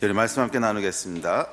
우리 말씀 함께 나누겠습니다.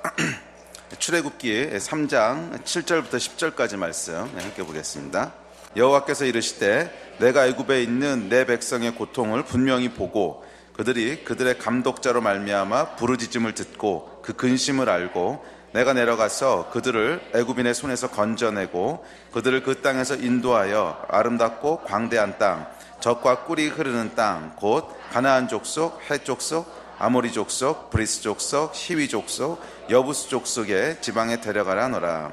출애굽기 3장 7절부터 10절까지 말씀 함께 보겠습니다. 여호와께서 이르시되 내가 애굽에 있는 내 백성의 고통을 분명히 보고 그들이 그들의 감독자로 말미암아 부르짖음을 듣고 그 근심을 알고 내가 내려가서 그들을 애굽인의 손에서 건져내고 그들을 그 땅에서 인도하여 아름답고 광대한 땅, 젖과 꿀이 흐르는 땅, 곧 가나안 족속, 헷 족속, 아모리 족속, 브리스 족속, 히위 족속, 여부스 족속의 지방에 데려가라 하노라.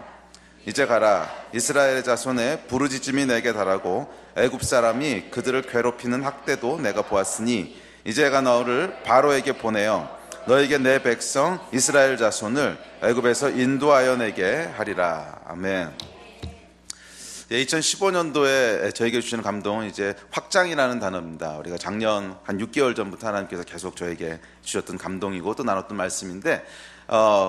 이제 가라. 이스라엘의 자손의 부르짖음이 내게 달하고 애굽 사람이 그들을 괴롭히는 학대도 내가 보았으니 이제가 너를 바로에게 보내어 너에게 내 백성 이스라엘 자손을 애굽에서 인도하여 내게 하리라. 아멘. 2015년도에 저에게 주시는 감동은 이제 확장이라는 단어입니다. 우리가 작년 한 6개월 전부터 하나님께서 계속 저에게 주셨던 감동이고 또 나눴던 말씀인데,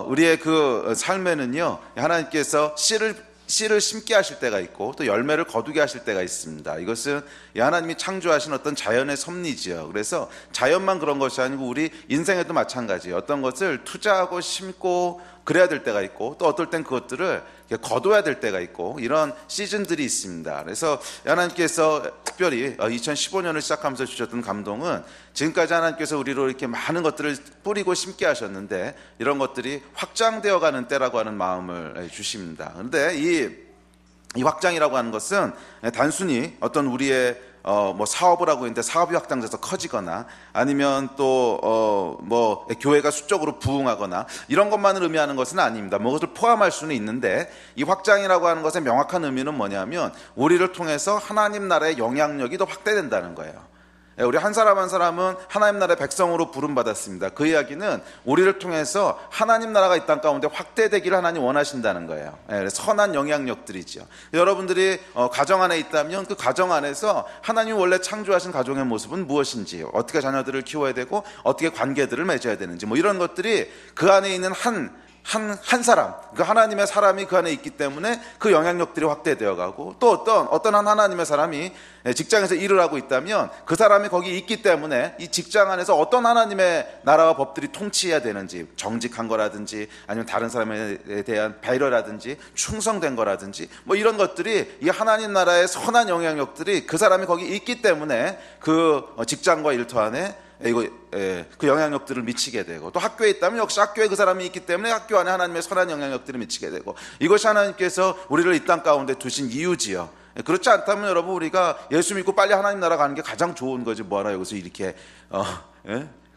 우리의 그 삶에는요, 하나님께서 씨를 심게 하실 때가 있고 또 열매를 거두게 하실 때가 있습니다. 이것은 하나님이 창조하신 어떤 자연의 섭리지요. 그래서 자연만 그런 것이 아니고 우리 인생에도 마찬가지예요. 어떤 것을 투자하고 심고 그래야 될 때가 있고 또 어떨 땐 그것들을 거둬야 될 때가 있고 이런 시즌들이 있습니다. 그래서 하나님께서 특별히 2015년을 시작하면서 주셨던 감동은 지금까지 하나님께서 우리로 이렇게 많은 것들을 뿌리고 심게 하셨는데 이런 것들이 확장되어 가는 때라고 하는 마음을 주십니다. 그런데 이 확장이라고 하는 것은 단순히 어떤 우리의 사업을 하고 있는데 사업이 확장돼서 커지거나 아니면 또 교회가 수적으로 부흥하거나 이런 것만을 의미하는 것은 아닙니다. 그것을 포함할 수는 있는데 이 확장이라고 하는 것의 명확한 의미는 뭐냐면 우리를 통해서 하나님 나라의 영향력이 더 확대된다는 거예요. 우리 한 사람 한 사람은 하나님 나라의 백성으로 부름받았습니다. 그 이야기는 우리를 통해서 하나님 나라가 이 땅 가운데 확대되기를 하나님 원하신다는 거예요. 선한 영향력들이죠. 여러분들이 가정 안에 있다면 그 가정 안에서 하나님이 원래 창조하신 가정의 모습은 무엇인지, 어떻게 자녀들을 키워야 되고 어떻게 관계들을 맺어야 되는지 이런 것들이 그 안에 있는 한 사람, 그 하나님의 사람이 그 안에 있기 때문에 그 영향력들이 확대되어 가고 또 어떤 한 하나님의 사람이 직장에서 일을 하고 있다면 그 사람이 거기 있기 때문에 이 직장 안에서 어떤 하나님의 나라와 법들이 통치해야 되는지, 정직한 거라든지 아니면 다른 사람에 대한 배려라든지 충성된 거라든지 이런 것들이 이 하나님 나라의 선한 영향력들이 그 사람이 거기 있기 때문에 그 직장과 일터 안에 그 영향력들을 미치게 되고 또 학교에 있다면 역시 학교에 그 사람이 있기 때문에 학교 안에 하나님의 선한 영향력들을 미치게 되고 이것이 하나님께서 우리를 이 땅 가운데 두신 이유지요. 그렇지 않다면 여러분 우리가 예수 믿고 빨리 하나님 나라 가는 게 가장 좋은 거지 뭐하나 여기서 이렇게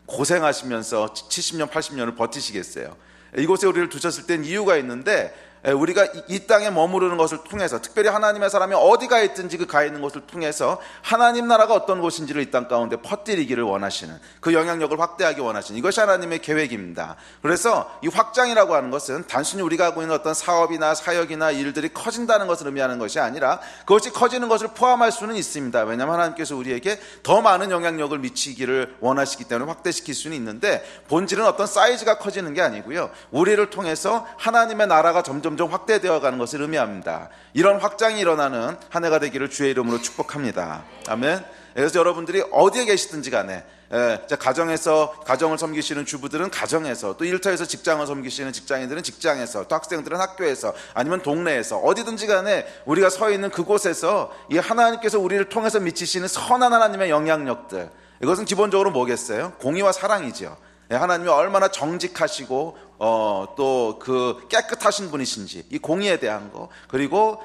고생하시면서 70년 80년을 버티시겠어요. 이곳에 우리를 두셨을 땐 이유가 있는데 우리가 이 땅에 머무르는 것을 통해서 특별히 하나님의 사람이 어디가 있든지 그 가 있는 것을 통해서 하나님 나라가 어떤 곳인지를 이 땅 가운데 퍼뜨리기를 원하시는 그 영향력을 확대하기 원하시는 이것이 하나님의 계획입니다. 그래서 이 확장이라고 하는 것은 단순히 우리가 하고 있는 어떤 사업이나 사역이나 일들이 커진다는 것을 의미하는 것이 아니라 그것이 커지는 것을 포함할 수는 있습니다. 왜냐하면 하나님께서 우리에게 더 많은 영향력을 미치기를 원하시기 때문에 확대시킬 수는 있는데 본질은 어떤 사이즈가 커지는 게 아니고요, 우리를 통해서 하나님의 나라가 점점 확대되어 가는 것을 의미합니다. 이런 확장이 일어나는 한 해가 되기를 주의 이름으로 축복합니다. 아멘. 그래서 여러분들이 어디에 계시든지 간에 가정을 섬기시는 주부들은 가정에서, 또 일터에서 직장을 섬기시는 직장인들은 직장에서, 또 학생들은 학교에서, 아니면 동네에서 어디든지 간에 우리가 서 있는 그곳에서 이 하나님께서 우리를 통해서 미치시는 선한 하나님의 영향력들, 이것은 기본적으로 뭐겠어요? 공의와 사랑이죠. 하나님이 얼마나 정직하시고 또 그 깨끗하신 분이신지 이 공의에 대한 거, 그리고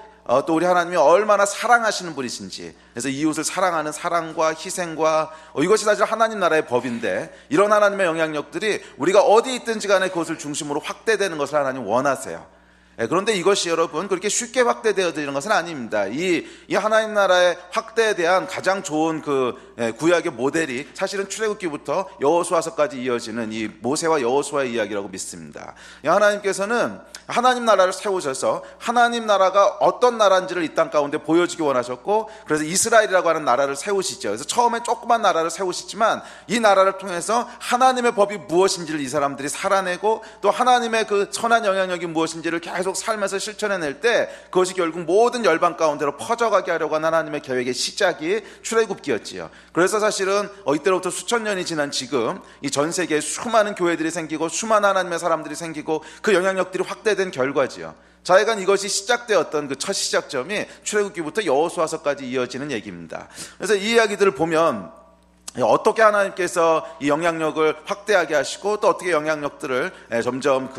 또 우리 하나님이 얼마나 사랑하시는 분이신지, 그래서 이웃을 사랑하는 사랑과 희생과 이것이 사실 하나님 나라의 법인데 이런 하나님의 영향력들이 우리가 어디 있든지 간에 그것을 중심으로 확대되는 것을 하나님 원하세요. 그런데 이것이 여러분 그렇게 쉽게 확대되어지는 것은 아닙니다. 이 하나님 나라의 확대에 대한 가장 좋은 그 구약의 모델이 사실은 출애굽기부터 여호수아서까지 이어지는 이 모세와 여호수아의 이야기라고 믿습니다. 하나님께서는 하나님 나라를 세우셔서 하나님 나라가 어떤 나라인지를 이 땅 가운데 보여주기 원하셨고, 그래서 이스라엘이라고 하는 나라를 세우시죠. 그래서 처음에 조그만 나라를 세우시지만 이 나라를 통해서 하나님의 법이 무엇인지를 이 사람들이 살아내고 또 하나님의 그 선한 영향력이 무엇인지를 계속 계속 삶에서 실천해낼 때 그것이 결국 모든 열방 가운데로 퍼져가게 하려고 하는 하나님의 계획의 시작이 출애굽기였지요. 그래서 사실은 이때로부터 수천 년이 지난 지금 이 전 세계에 수많은 교회들이 생기고 수많은 하나님의 사람들이 생기고 그 영향력들이 확대된 결과지요. 자여간 이것이 시작되었던 그 첫 시작점이 출애굽기부터 여호수아서까지 이어지는 얘기입니다. 그래서 이 이야기들을 보면 어떻게 하나님께서 이 영향력을 확대하게 하시고 또 어떻게 영향력들을 점점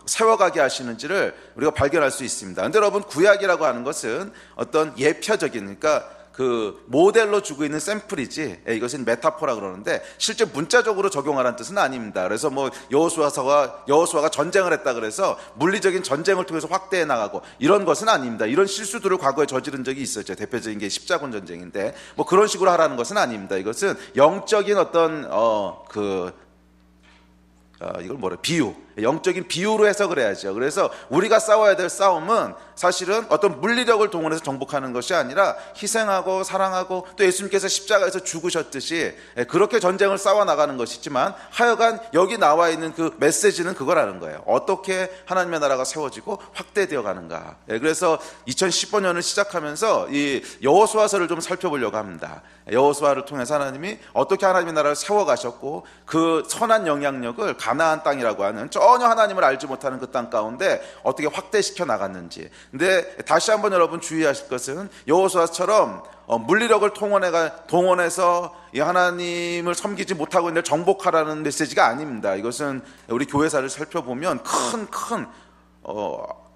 세워가게 하시는지를 우리가 발견할 수 있습니다. 그런데 여러분, 구약이라고 하는 것은 어떤 예표적인, 그러니까 그 모델로 주고 있는 샘플이지, 이것은 메타포라 그러는데 실제 문자적으로 적용하라는 뜻은 아닙니다. 그래서 뭐 여호수아가 전쟁을 했다 그래서 물리적인 전쟁을 통해서 확대해 나가고 이런 것은 아닙니다. 이런 실수들을 과거에 저지른 적이 있었죠. 대표적인 게 십자군 전쟁인데 뭐 그런 식으로 하라는 것은 아닙니다. 이것은 영적인 어떤 이걸 비유, 영적인 비유로 해석을 해야죠. 그래서 우리가 싸워야 될 싸움은 사실은 어떤 물리력을 동원해서 정복하는 것이 아니라 희생하고 사랑하고 또 예수님께서 십자가에서 죽으셨듯이 그렇게 전쟁을 싸워 나가는 것이지만 하여간 여기 나와 있는 그 메시지는 그거라는 거예요. 어떻게 하나님의 나라가 세워지고 확대되어 가는가. 그래서 2015년을 시작하면서 이 여호수아서를 좀 살펴보려고 합니다. 여호수아를 통해서 하나님이 어떻게 하나님의 나라를 세워가셨고 그 선한 영향력을 가나안 땅이라고 하는 전혀 하나님을 알지 못하는 그 땅 가운데 어떻게 확대시켜 나갔는지. 근데 다시 한번 여러분 주의하실 것은 여호수아처럼 물리력을 동원해서 이 하나님을 섬기지 못하고 있는 정복하라는 메시지가 아닙니다. 이것은 우리 교회사를 살펴보면 큰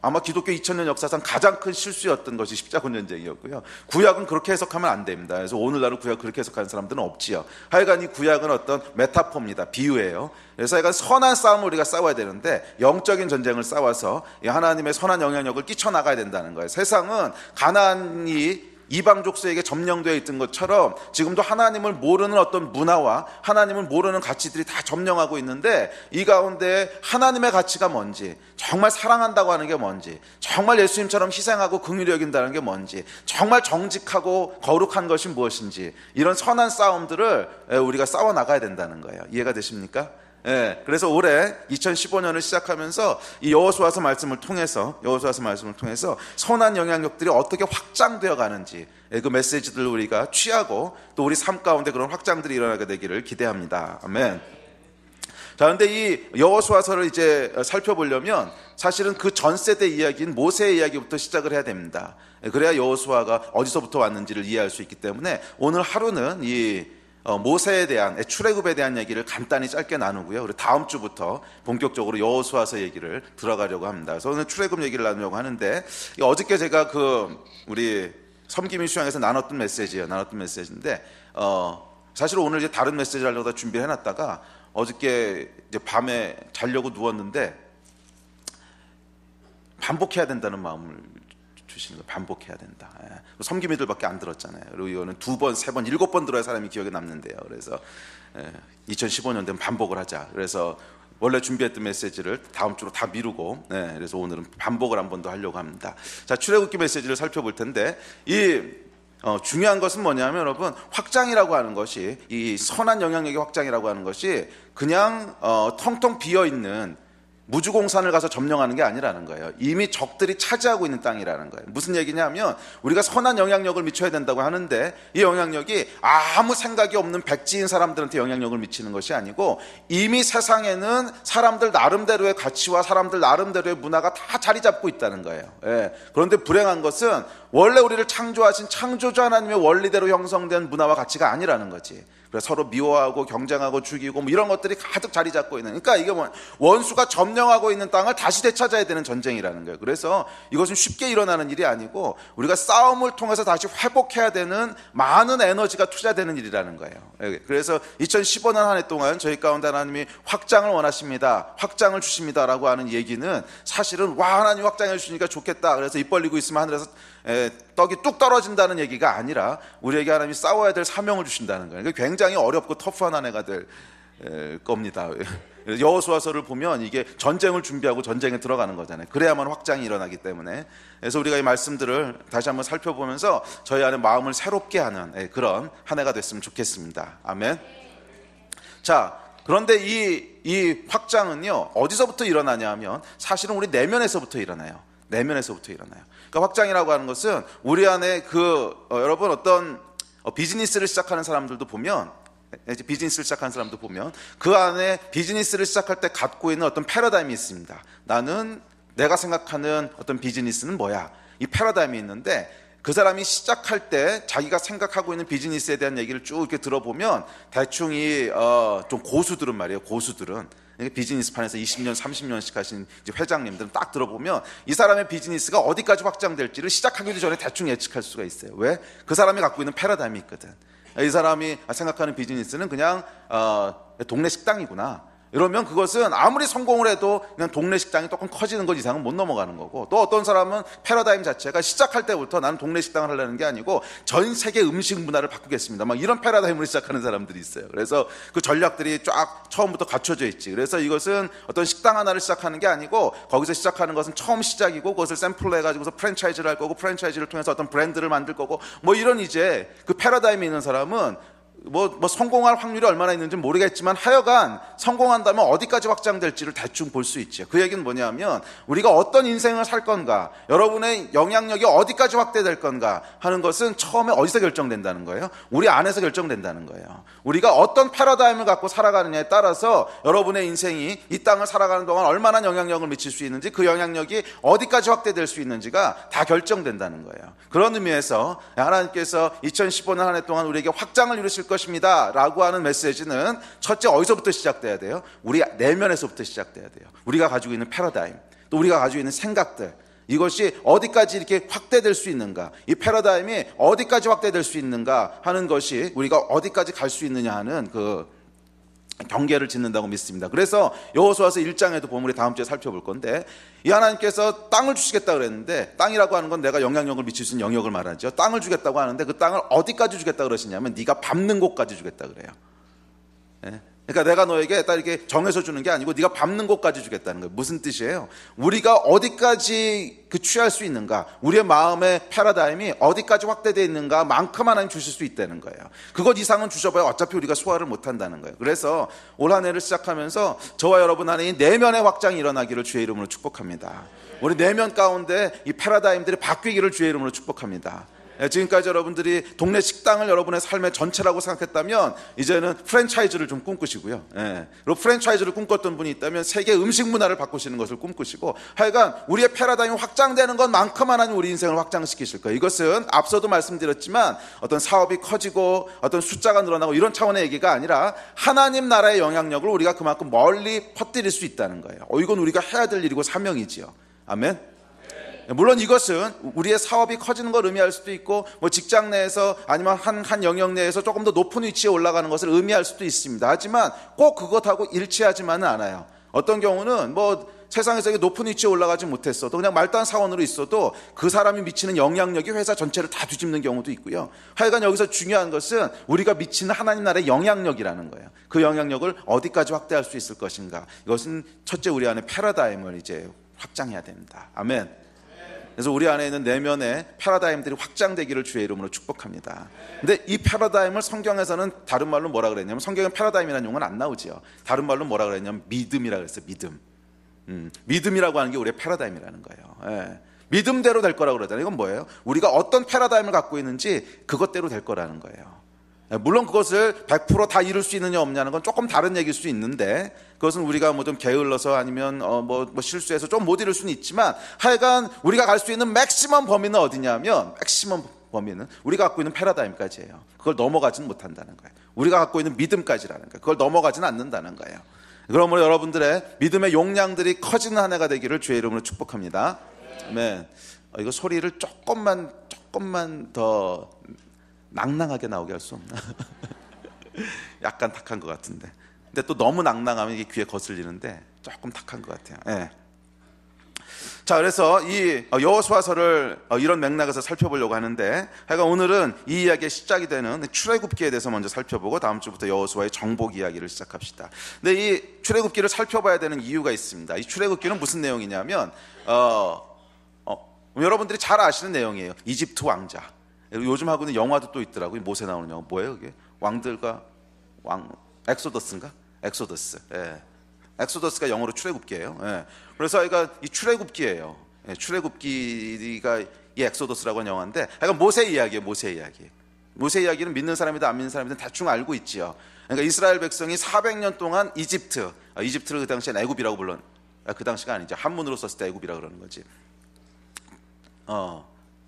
아마 기독교 2000년 역사상 가장 큰 실수였던 것이 십자군 전쟁이었고요. 구약은 그렇게 해석하면 안 됩니다. 그래서 오늘날은 구약 그렇게 해석하는 사람들은 없지요. 하여간 이 구약은 어떤 메타포입니다. 비유예요. 그래서 하여간 선한 싸움을 우리가 싸워야 되는데 영적인 전쟁을 싸워서 하나님의 선한 영향력을 끼쳐나가야 된다는 거예요. 세상은 가나안이 이방 족속에게 점령되어 있던 것처럼 지금도 하나님을 모르는 어떤 문화와 하나님을 모르는 가치들이 다 점령하고 있는데 이 가운데 하나님의 가치가 뭔지, 정말 사랑한다고 하는 게 뭔지, 정말 예수님처럼 희생하고 긍휼히 여긴다는 게 뭔지, 정말 정직하고 거룩한 것이 무엇인지, 이런 선한 싸움들을 우리가 싸워 나가야 된다는 거예요. 이해가 되십니까? 그래서 올해 2015년을 시작하면서 이 여호수아서 말씀을 통해서 선한 영향력들이 어떻게 확장되어 가는지 그 메시지들을 우리가 취하고 또 우리 삶 가운데 그런 확장들이 일어나게 되기를 기대합니다. 아멘. 자, 그런데 이 여호수아서를 이제 살펴보려면 사실은 그 전 세대 이야기인 모세의 이야기부터 시작을 해야 됩니다. 그래야 여호수아가 어디서부터 왔는지를 이해할 수 있기 때문에 오늘 하루는 이 모세에 대한, 출애굽에 대한 얘기를 간단히 짧게 나누고요. 그리고 다음 주부터 본격적으로 여호수아서 얘기를 들어가려고 합니다. 그래서 오늘 출애굽 얘기를 나누려고 하는데, 어저께 제가 우리 섬김이 수양에서 나눴던 메시지인데, 사실 오늘 이제 다른 메시지를 하려고 준비를 해놨다가 어저께 이제 밤에 자려고 누웠는데 반복해야 된다는 마음을 주시는 거예요. 반복해야 된다. 섬김이들밖에 안 들었잖아요. 그리고 이거는 2번, 3번, 7번 들어야 사람이 기억에 남는데요. 그래서 2015년 되면 반복을 하자. 그래서 원래 준비했던 메시지를 다음 주로 다 미루고, 그래서 오늘은 반복을 한 번 더 하려고 합니다. 자, 출애굽기 메시지를 살펴볼 텐데, 중요한 것은 뭐냐면 여러분, 확장이라고 하는 것이, 이 선한 영향력의 확장이라고 하는 것이 그냥 텅텅 비어있는 무주공산을 가서 점령하는 게 아니라는 거예요. 이미 적들이 차지하고 있는 땅이라는 거예요. 무슨 얘기냐면 우리가 선한 영향력을 미쳐야 된다고 하는데 이 영향력이 아무 생각이 없는 백지인 사람들한테 영향력을 미치는 것이 아니고 이미 세상에는 사람들 나름대로의 가치와 사람들 나름대로의 문화가 다 자리 잡고 있다는 거예요. 그런데 불행한 것은 원래 우리를 창조하신 창조주 하나님의 원리대로 형성된 문화와 가치가 아니라는 거지. 그래서 서로 미워하고 경쟁하고 죽이고 뭐 이런 것들이 가득 자리 잡고 있는, 그러니까 이게 원수가 점령하고 있는 땅을 다시 되찾아야 되는 전쟁이라는 거예요. 그래서 이것은 쉽게 일어나는 일이 아니고 우리가 싸움을 통해서 다시 회복해야 되는 많은 에너지가 투자되는 일이라는 거예요. 그래서 2015년 한 해 동안 저희 가운데 하나님이 확장을 원하십니다, 확장을 주십니다라고 하는 얘기는 사실은 하나님 확장해 주시니까 좋겠다, 그래서 입 벌리고 있으면 하늘에서 떡이 뚝 떨어진다는 얘기가 아니라 우리에게 하나님이 싸워야 될 사명을 주신다는 거예요. 굉장히 어렵고 터프한 한 해가 될 겁니다. 여호수아서를 보면 이게 전쟁을 준비하고 전쟁에 들어가는 거잖아요. 그래야만 확장이 일어나기 때문에. 그래서 우리가 이 말씀들을 다시 한번 살펴보면서 저희 안에 마음을 새롭게 하는 그런 한 해가 됐으면 좋겠습니다. 아멘. 자, 그런데 이 확장은요 어디서부터 일어나냐 하면 사실은 우리 내면에서부터 일어나요. 내면에서부터 일어나요. 그러니까 확장이라고 하는 것은 우리 안에 여러분 어떤 비즈니스를 시작하는 사람들도 보면, 비즈니스를 시작하는 사람도 보면 그 안에 비즈니스를 시작할 때 갖고 있는 어떤 패러다임이 있습니다. 나는 내가 생각하는 어떤 비즈니스는 뭐야? 이 패러다임이 있는데 그 사람이 시작할 때 자기가 생각하고 있는 비즈니스에 대한 얘기를 쭉 이렇게 들어보면 대충 좀 고수들은 말이에요. 고수들은 비즈니스판에서 20년, 30년씩 하신 회장님들은 딱 들어보면 이 사람의 비즈니스가 어디까지 확장될지를 시작하기도 전에 대충 예측할 수가 있어요. 왜? 그 사람이 갖고 있는 패러다임이 있거든. 이 사람이 생각하는 비즈니스는 그냥 동네 식당이구나. 이러면 그것은 아무리 성공을 해도 그냥 동네 식당이 조금 커지는 것 이상은 못 넘어가는 거고, 또 어떤 사람은 패러다임 자체가 시작할 때부터 나는 동네 식당을 하려는 게 아니고 전 세계 음식 문화를 바꾸겠습니다, 막 이런 패러다임으로 시작하는 사람들이 있어요. 그래서 그 전략들이 쫙 처음부터 갖춰져 있지. 그래서 이것은 어떤 식당 하나를 시작하는 게 아니고 거기서 시작하는 것은 처음 시작이고 그것을 샘플로 해가지고서 프랜차이즈를 할 거고 프랜차이즈를 통해서 어떤 브랜드를 만들 거고 뭐 이런 이제 그 패러다임이 있는 사람은 뭐 성공할 확률이 얼마나 있는지 모르겠지만 하여간 성공한다면 어디까지 확장될지를 대충 볼 수 있죠. 그 얘기는 뭐냐면 우리가 어떤 인생을 살 건가, 여러분의 영향력이 어디까지 확대될 건가 하는 것은 처음에 어디서 결정된다는 거예요? 우리 안에서 결정된다는 거예요. 우리가 어떤 패러다임을 갖고 살아가느냐에 따라서 여러분의 인생이 이 땅을 살아가는 동안 얼마나 영향력을 미칠 수 있는지, 그 영향력이 어디까지 확대될 수 있는지가 다 결정된다는 거예요. 그런 의미에서 하나님께서 2015년 한 해 동안 우리에게 확장을 이루실 것입니다 라고 하는 메시지는 첫째 어디서부터 시작돼야 돼요? 우리 내면에서부터 시작돼야 돼요. 우리가 가지고 있는 패러다임, 또 우리가 가지고 있는 생각들, 이것이 어디까지 이렇게 확대될 수 있는가, 이 패러다임이 어디까지 확대될 수 있는가 하는 것이 우리가 어디까지 갈 수 있느냐 하는 그 경계를 짓는다고 믿습니다. 그래서 여호수아서 1장에도 보면 우리 다음 주에 살펴볼 건데, 이 하나님께서 땅을 주시겠다 그랬는데, 땅이라고 하는 건 내가 영향력을 미칠 수 있는 영역을 말하죠. 땅을 주겠다고 하는데 그 땅을 어디까지 주겠다 그러시냐면 네가 밟는 곳까지 주겠다 그래요. 예? 그러니까 내가 너에게 딱 이렇게 정해서 주는 게 아니고 네가 밟는 곳까지 주겠다는 거예요. 무슨 뜻이에요? 우리가 어디까지 취할 수 있는가, 우리의 마음의 패러다임이 어디까지 확대되어 있는가 만큼 하나님 주실 수 있다는 거예요. 그것 이상은 주셔봐야 어차피 우리가 소화를 못한다는 거예요. 그래서 올 한 해를 시작하면서 저와 여러분 안에 이 내면의 확장이 일어나기를 주의 이름으로 축복합니다. 우리 내면 가운데 이 패러다임들이 바뀌기를 주의 이름으로 축복합니다. 지금까지 여러분들이 동네 식당을 여러분의 삶의 전체라고 생각했다면 이제는 프랜차이즈를 좀 꿈꾸시고요. 그리고 프랜차이즈를 꿈꿨던 분이 있다면 세계 음식 문화를 바꾸시는 것을 꿈꾸시고, 하여간 우리의 패러다임이 확장되는 것만큼 하나님 우리 인생을 확장시키실 거예요. 이것은 앞서도 말씀드렸지만 어떤 사업이 커지고 어떤 숫자가 늘어나고 이런 차원의 얘기가 아니라 하나님 나라의 영향력을 우리가 그만큼 멀리 퍼뜨릴 수 있다는 거예요. 이건 우리가 해야 될 일이고 사명이지요. 아멘. 물론 이것은 우리의 사업이 커지는 걸 의미할 수도 있고, 뭐 직장 내에서 아니면 한 영역 내에서 조금 더 높은 위치에 올라가는 것을 의미할 수도 있습니다. 하지만 꼭 그것하고 일치하지만은 않아요. 어떤 경우는 뭐 세상에서 높은 위치에 올라가지 못했어도 그냥 말단 사원으로 있어도 그 사람이 미치는 영향력이 회사 전체를 다 뒤집는 경우도 있고요. 하여간 여기서 중요한 것은 우리가 미치는 하나님 나라의 영향력이라는 거예요. 그 영향력을 어디까지 확대할 수 있을 것인가. 이것은 첫째 우리 안에 패러다임을 이제 확장해야 됩니다. 아멘. 그래서 우리 안에 있는 내면의 패러다임들이 확장되기를 주의 이름으로 축복합니다. 근데 이 패러다임을 성경에서는 다른 말로 뭐라 그랬냐면, 성경에 패러다임이라는 용어는 안 나오죠. 다른 말로 뭐라 그랬냐면 믿음이라 그랬어요. 믿음. 믿음이라고 하는 게 우리의 패러다임이라는 거예요. 믿음대로 될 거라고 그러잖아요. 이건 뭐예요? 우리가 어떤 패러다임을 갖고 있는지 그것대로 될 거라는 거예요. 물론 그것을 100% 다 이룰 수 있느냐 없냐는 건 조금 다른 얘기일 수 있는데, 그것은 우리가 뭐 좀 게을러서 아니면 뭐 실수해서 좀 못 이룰 수는 있지만, 하여간 우리가 갈 수 있는 맥시멈 범위는 어디냐면, 맥시멈 범위는 우리가 갖고 있는 패러다임까지예요. 그걸 넘어가지는 못한다는 거예요. 우리가 갖고 있는 믿음까지라는 거예요. 그걸 넘어가지는 않는다는 거예요. 그러므로 여러분들의 믿음의 용량들이 커지는 한 해가 되기를 주의 이름으로 축복합니다. 아멘. 이거 소리를 조금만 더 낭낭하게 나오게 할 수 없나? 약간 탁한 것 같은데, 근데 또 너무 낭낭하면 이게 귀에 거슬리는데 조금 탁한 것 같아요. 네. 자, 그래서 이 여호수아서를 이런 맥락에서 살펴보려고 하는데, 하여간 오늘은 이 이야기의 시작이 되는 출애굽기에 대해서 먼저 살펴보고 다음 주부터 여호수아의 정복 이야기를 시작합시다. 근데 이 출애굽기를 살펴봐야 되는 이유가 있습니다. 이 출애굽기는 무슨 내용이냐면 여러분들이 잘 아시는 내용이에요. 이집트 왕자. 요즘 하고 있는 영화도 또 있더라고요. 모세 나오는 영화. 뭐예요 그게? 왕들과 엑소더스인가? 엑소더스. 엑소더스가 영어로 출애굽기예요. 그래서 그러니까 이 출애굽기예요. 출애굽기가 이 엑소더스라고 하는 영화인데, 약간 모세 이야기예요. 모세 이야기. 모세 이야기는 믿는 사람이든 안 믿는 사람이든 대충 알고 있지요. 그러니까 이스라엘 백성이 400년 동안 이집트를 그 당시엔 애굽이라고 그 당시가 아니죠. 한문으로 썼을 때 애굽이라고 그러는 거지.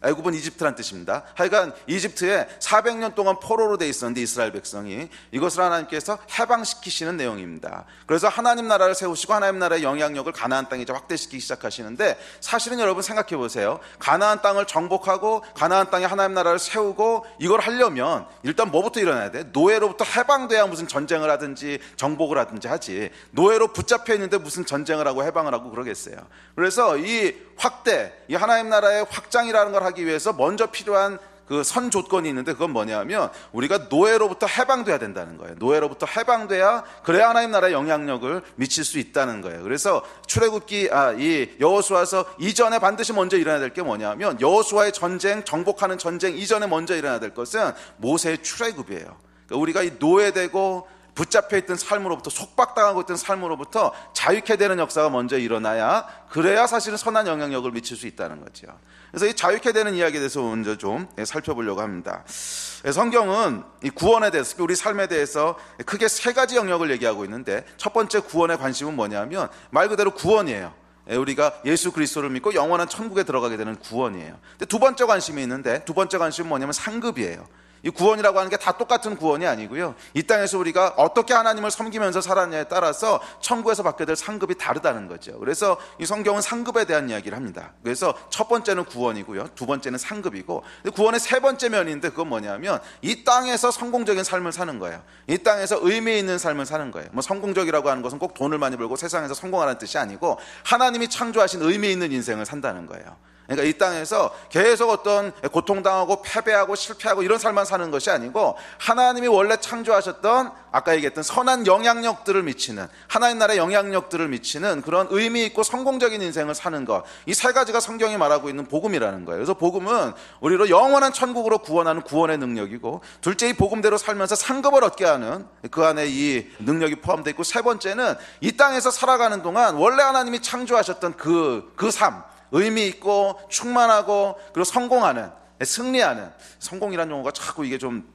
애굽은 이집트란 뜻입니다. 하여간 이집트에 400년 동안 포로로 돼 있었는데 이스라엘 백성이 이것을 하나님께서 해방시키시는 내용입니다. 그래서 하나님 나라를 세우시고 하나님 나라의 영향력을 가나안 땅에 이제 확대시키기 시작하시는데, 사실은 여러분 생각해 보세요. 가나안 땅을 정복하고 가나안 땅에 하나님 나라를 세우고 이걸 하려면 일단 뭐부터 일어나야 돼? 노예로부터 해방돼야 무슨 전쟁을 하든지 정복을 하든지 하지. 노예로 붙잡혀 있는데 무슨 전쟁을 하고 해방을 하고 그러겠어요. 그래서 이 확대, 이 하나님 나라의 확장이라는 걸 하기 위해서 먼저 필요한 그 선 조건이 있는데, 그건 뭐냐면 우리가 노예로부터 해방돼야 된다는 거예요. 노예로부터 해방돼야, 그래야 하나님 나라의 영향력을 미칠 수 있다는 거예요. 그래서 출애굽기 이 여호수아서 이전에 반드시 먼저 일어나야 될 게 뭐냐면, 여호수아의 전쟁, 정복하는 전쟁 이전에 먼저 일어나야 될 것은 모세의 출애굽이에요. 그러니까 우리가 이 노예되고 붙잡혀 있던 삶으로부터, 속박당하고 있던 삶으로부터 자유케 되는 역사가 먼저 일어나야, 그래야 사실은 선한 영향력을 미칠 수 있다는 거죠. 그래서 이 자유케 되는 이야기에 대해서 먼저 좀 살펴보려고 합니다. 성경은 이 구원에 대해서, 우리 삶에 대해서 크게 세 가지 영역을 얘기하고 있는데, 첫 번째 구원의 관심은 뭐냐면 말 그대로 구원이에요. 우리가 예수 그리스도를 믿고 영원한 천국에 들어가게 되는 구원이에요. 근데 두 번째 관심이 있는데, 두 번째 관심은 뭐냐면 상급이에요. 이 구원이라고 하는 게 다 똑같은 구원이 아니고요, 이 땅에서 우리가 어떻게 하나님을 섬기면서 살았냐에 따라서 천국에서 받게 될 상급이 다르다는 거죠. 그래서 이 성경은 상급에 대한 이야기를 합니다. 그래서 첫 번째는 구원이고요, 두 번째는 상급이고, 구원의 세 번째 면인데 그건 뭐냐면 이 땅에서 성공적인 삶을 사는 거예요. 이 땅에서 의미 있는 삶을 사는 거예요. 뭐 성공적이라고 하는 것은 꼭 돈을 많이 벌고 세상에서 성공하라는 뜻이 아니고, 하나님이 창조하신 의미 있는 인생을 산다는 거예요. 그러니까 이 땅에서 계속 어떤 고통당하고 패배하고 실패하고 이런 삶만 사는 것이 아니고, 하나님이 원래 창조하셨던 아까 얘기했던 선한 영향력들을 미치는, 하나님 나라의 영향력들을 미치는 그런 의미 있고 성공적인 인생을 사는 것, 이 세 가지가 성경이 말하고 있는 복음이라는 거예요. 그래서 복음은 우리로 영원한 천국으로 구원하는 구원의 능력이고, 둘째 이 복음대로 살면서 상급을 얻게 하는 그 안에 이 능력이 포함되어 있고, 세 번째는 이 땅에서 살아가는 동안 원래 하나님이 창조하셨던 그 삶, 의미 있고 충만하고 그리고 성공하는, 승리하는, 성공이라는 용어가 자꾸 이게 좀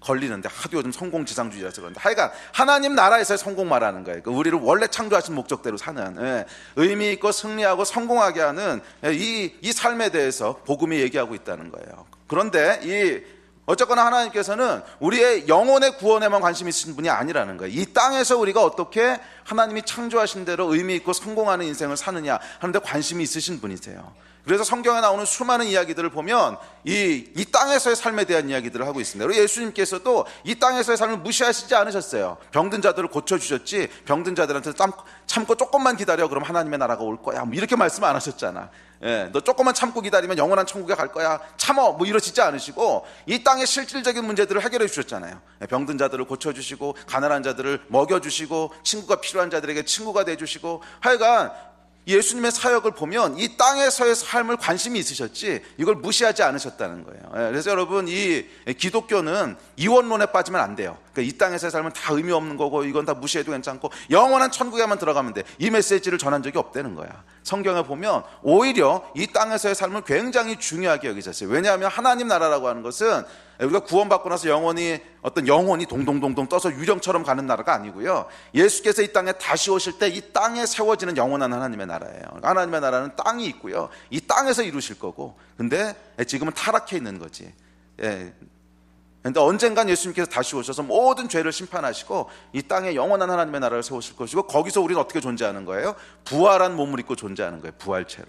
걸리는데 하도 요즘 성공지상주의라서 그런데, 하여간 하나님 나라에서의 성공 말하는 거예요. 그러니까 우리를 원래 창조하신 목적대로 사는, 의미 있고 승리하고 성공하게 하는 이 삶에 대해서 복음이 얘기하고 있다는 거예요. 그런데 어쨌거나 하나님께서는 우리의 영혼의 구원에만 관심이 있으신 분이 아니라는 거예요. 이 땅에서 우리가 어떻게 하나님이 창조하신 대로 의미 있고 성공하는 인생을 사느냐 하는데 관심이 있으신 분이세요. 그래서 성경에 나오는 수많은 이야기들을 보면 이 땅에서의 삶에 대한 이야기들을 하고 있습니다. 그리고 예수님께서도 이 땅에서의 삶을 무시하시지 않으셨어요. 병든 자들을 고쳐주셨지, 병든 자들한테 참고 조금만 기다려 그럼 하나님의 나라가 올 거야 뭐 이렇게 말씀 안 하셨잖아. 너 조금만 참고 기다리면 영원한 천국에 갈 거야, 참어 뭐 이러시지 않으시고, 이 땅의 실질적인 문제들을 해결해 주셨잖아요. 병든 자들을 고쳐주시고, 가난한 자들을 먹여주시고, 친구가 필요한 자들에게 친구가 돼주시고, 하여간 예수님의 사역을 보면 이 땅에서의 삶을 관심이 있으셨지 이걸 무시하지 않으셨다는 거예요. 그래서 여러분, 이 기독교는 이원론에 빠지면 안 돼요. 그러니까 이 땅에서의 삶은 다 의미 없는 거고 이건 다 무시해도 괜찮고 영원한 천국에만 들어가면 돼, 이 메시지를 전한 적이 없다는 거야. 성경에 보면 오히려 이 땅에서의 삶을 굉장히 중요하게 여기셨어요. 왜냐하면 하나님 나라라고 하는 것은 우리가 구원받고 나서 영원히 동동동동 떠서 유령처럼 가는 나라가 아니고요, 예수께서 이 땅에 다시 오실 때 이 땅에 세워지는 영원한 하나님의 나라예요. 하나님의 나라는 땅이 있고요, 이 땅에서 이루실 거고, 근데 지금은 타락해 있는 거지. 그런데 언젠간 예수님께서 다시 오셔서 모든 죄를 심판하시고 이 땅에 영원한 하나님의 나라를 세우실 것이고, 거기서 우리는 어떻게 존재하는 거예요? 부활한 몸을 입고 존재하는 거예요, 부활체로.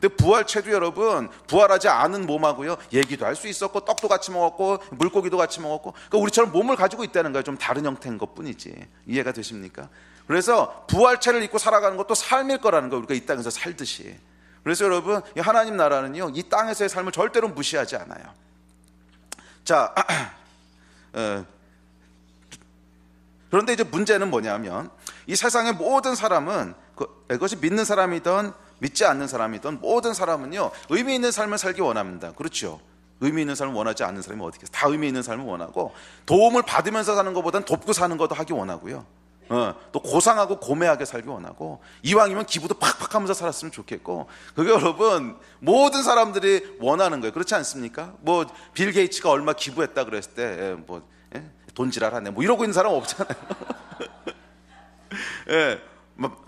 근데 부활체도 여러분, 부활하지 않은 몸하고요, 얘기도 할 수 있었고 떡도 같이 먹었고 물고기도 같이 먹었고, 그러니까 우리처럼 몸을 가지고 있다는 거예요. 좀 다른 형태인 것 뿐이지. 이해가 되십니까? 그래서 부활체를 입고 살아가는 것도 삶일 거라는 거예요, 우리가 이 땅에서 살듯이. 그래서 여러분, 이 하나님 나라는요, 이 땅에서의 삶을 절대로 무시하지 않아요. 자, 그런데 이제 문제는 뭐냐면, 이 세상의 모든 사람은, 그것이 믿는 사람이든 믿지 않는 사람이든 모든 사람은요, 의미 있는 삶을 살기 원합니다. 그렇죠? 의미 있는 삶을 원하지 않는 사람이 어디 있겠어요? 다 의미 있는 삶을 원하고, 도움을 받으면서 사는 것보다는 돕고 사는 것도 하기 원하고요. 또 고상하고 고매하게 살기 원하고, 이왕이면 기부도 팍팍 하면서 살았으면 좋겠고, 그게 여러분 모든 사람들이 원하는 거예요. 그렇지 않습니까? 뭐 빌 게이츠가 얼마 기부했다 그랬을 때 돈지랄하네 뭐 이러고 있는 사람 없잖아요.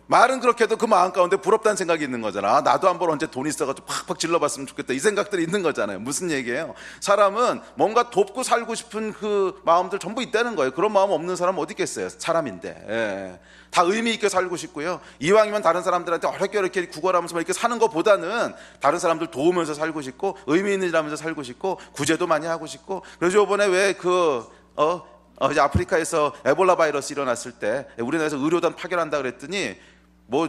말은 그렇게 해도 그 마음 가운데 부럽다는 생각이 있는 거잖아. 나도 한번 언제 돈 있어가지고 팍팍 질러봤으면 좋겠다, 이 생각들이 있는 거잖아요. 무슨 얘기예요? 사람은 뭔가 돕고 살고 싶은 그 마음들 전부 있다는 거예요. 그런 마음 없는 사람 어디 있겠어요? 사람인데. 다 의미 있게 살고 싶고요, 이왕이면 다른 사람들한테 어렵게 이렇게 구걸하면서 이렇게 사는 것보다는 다른 사람들 도우면서 살고 싶고, 의미 있는 일 하면서 살고 싶고, 구제도 많이 하고 싶고. 그래서 이번에 왜 이제 아프리카에서 에볼라 바이러스 일어났을 때 우리나라에서 의료단 파견한다 그랬더니 그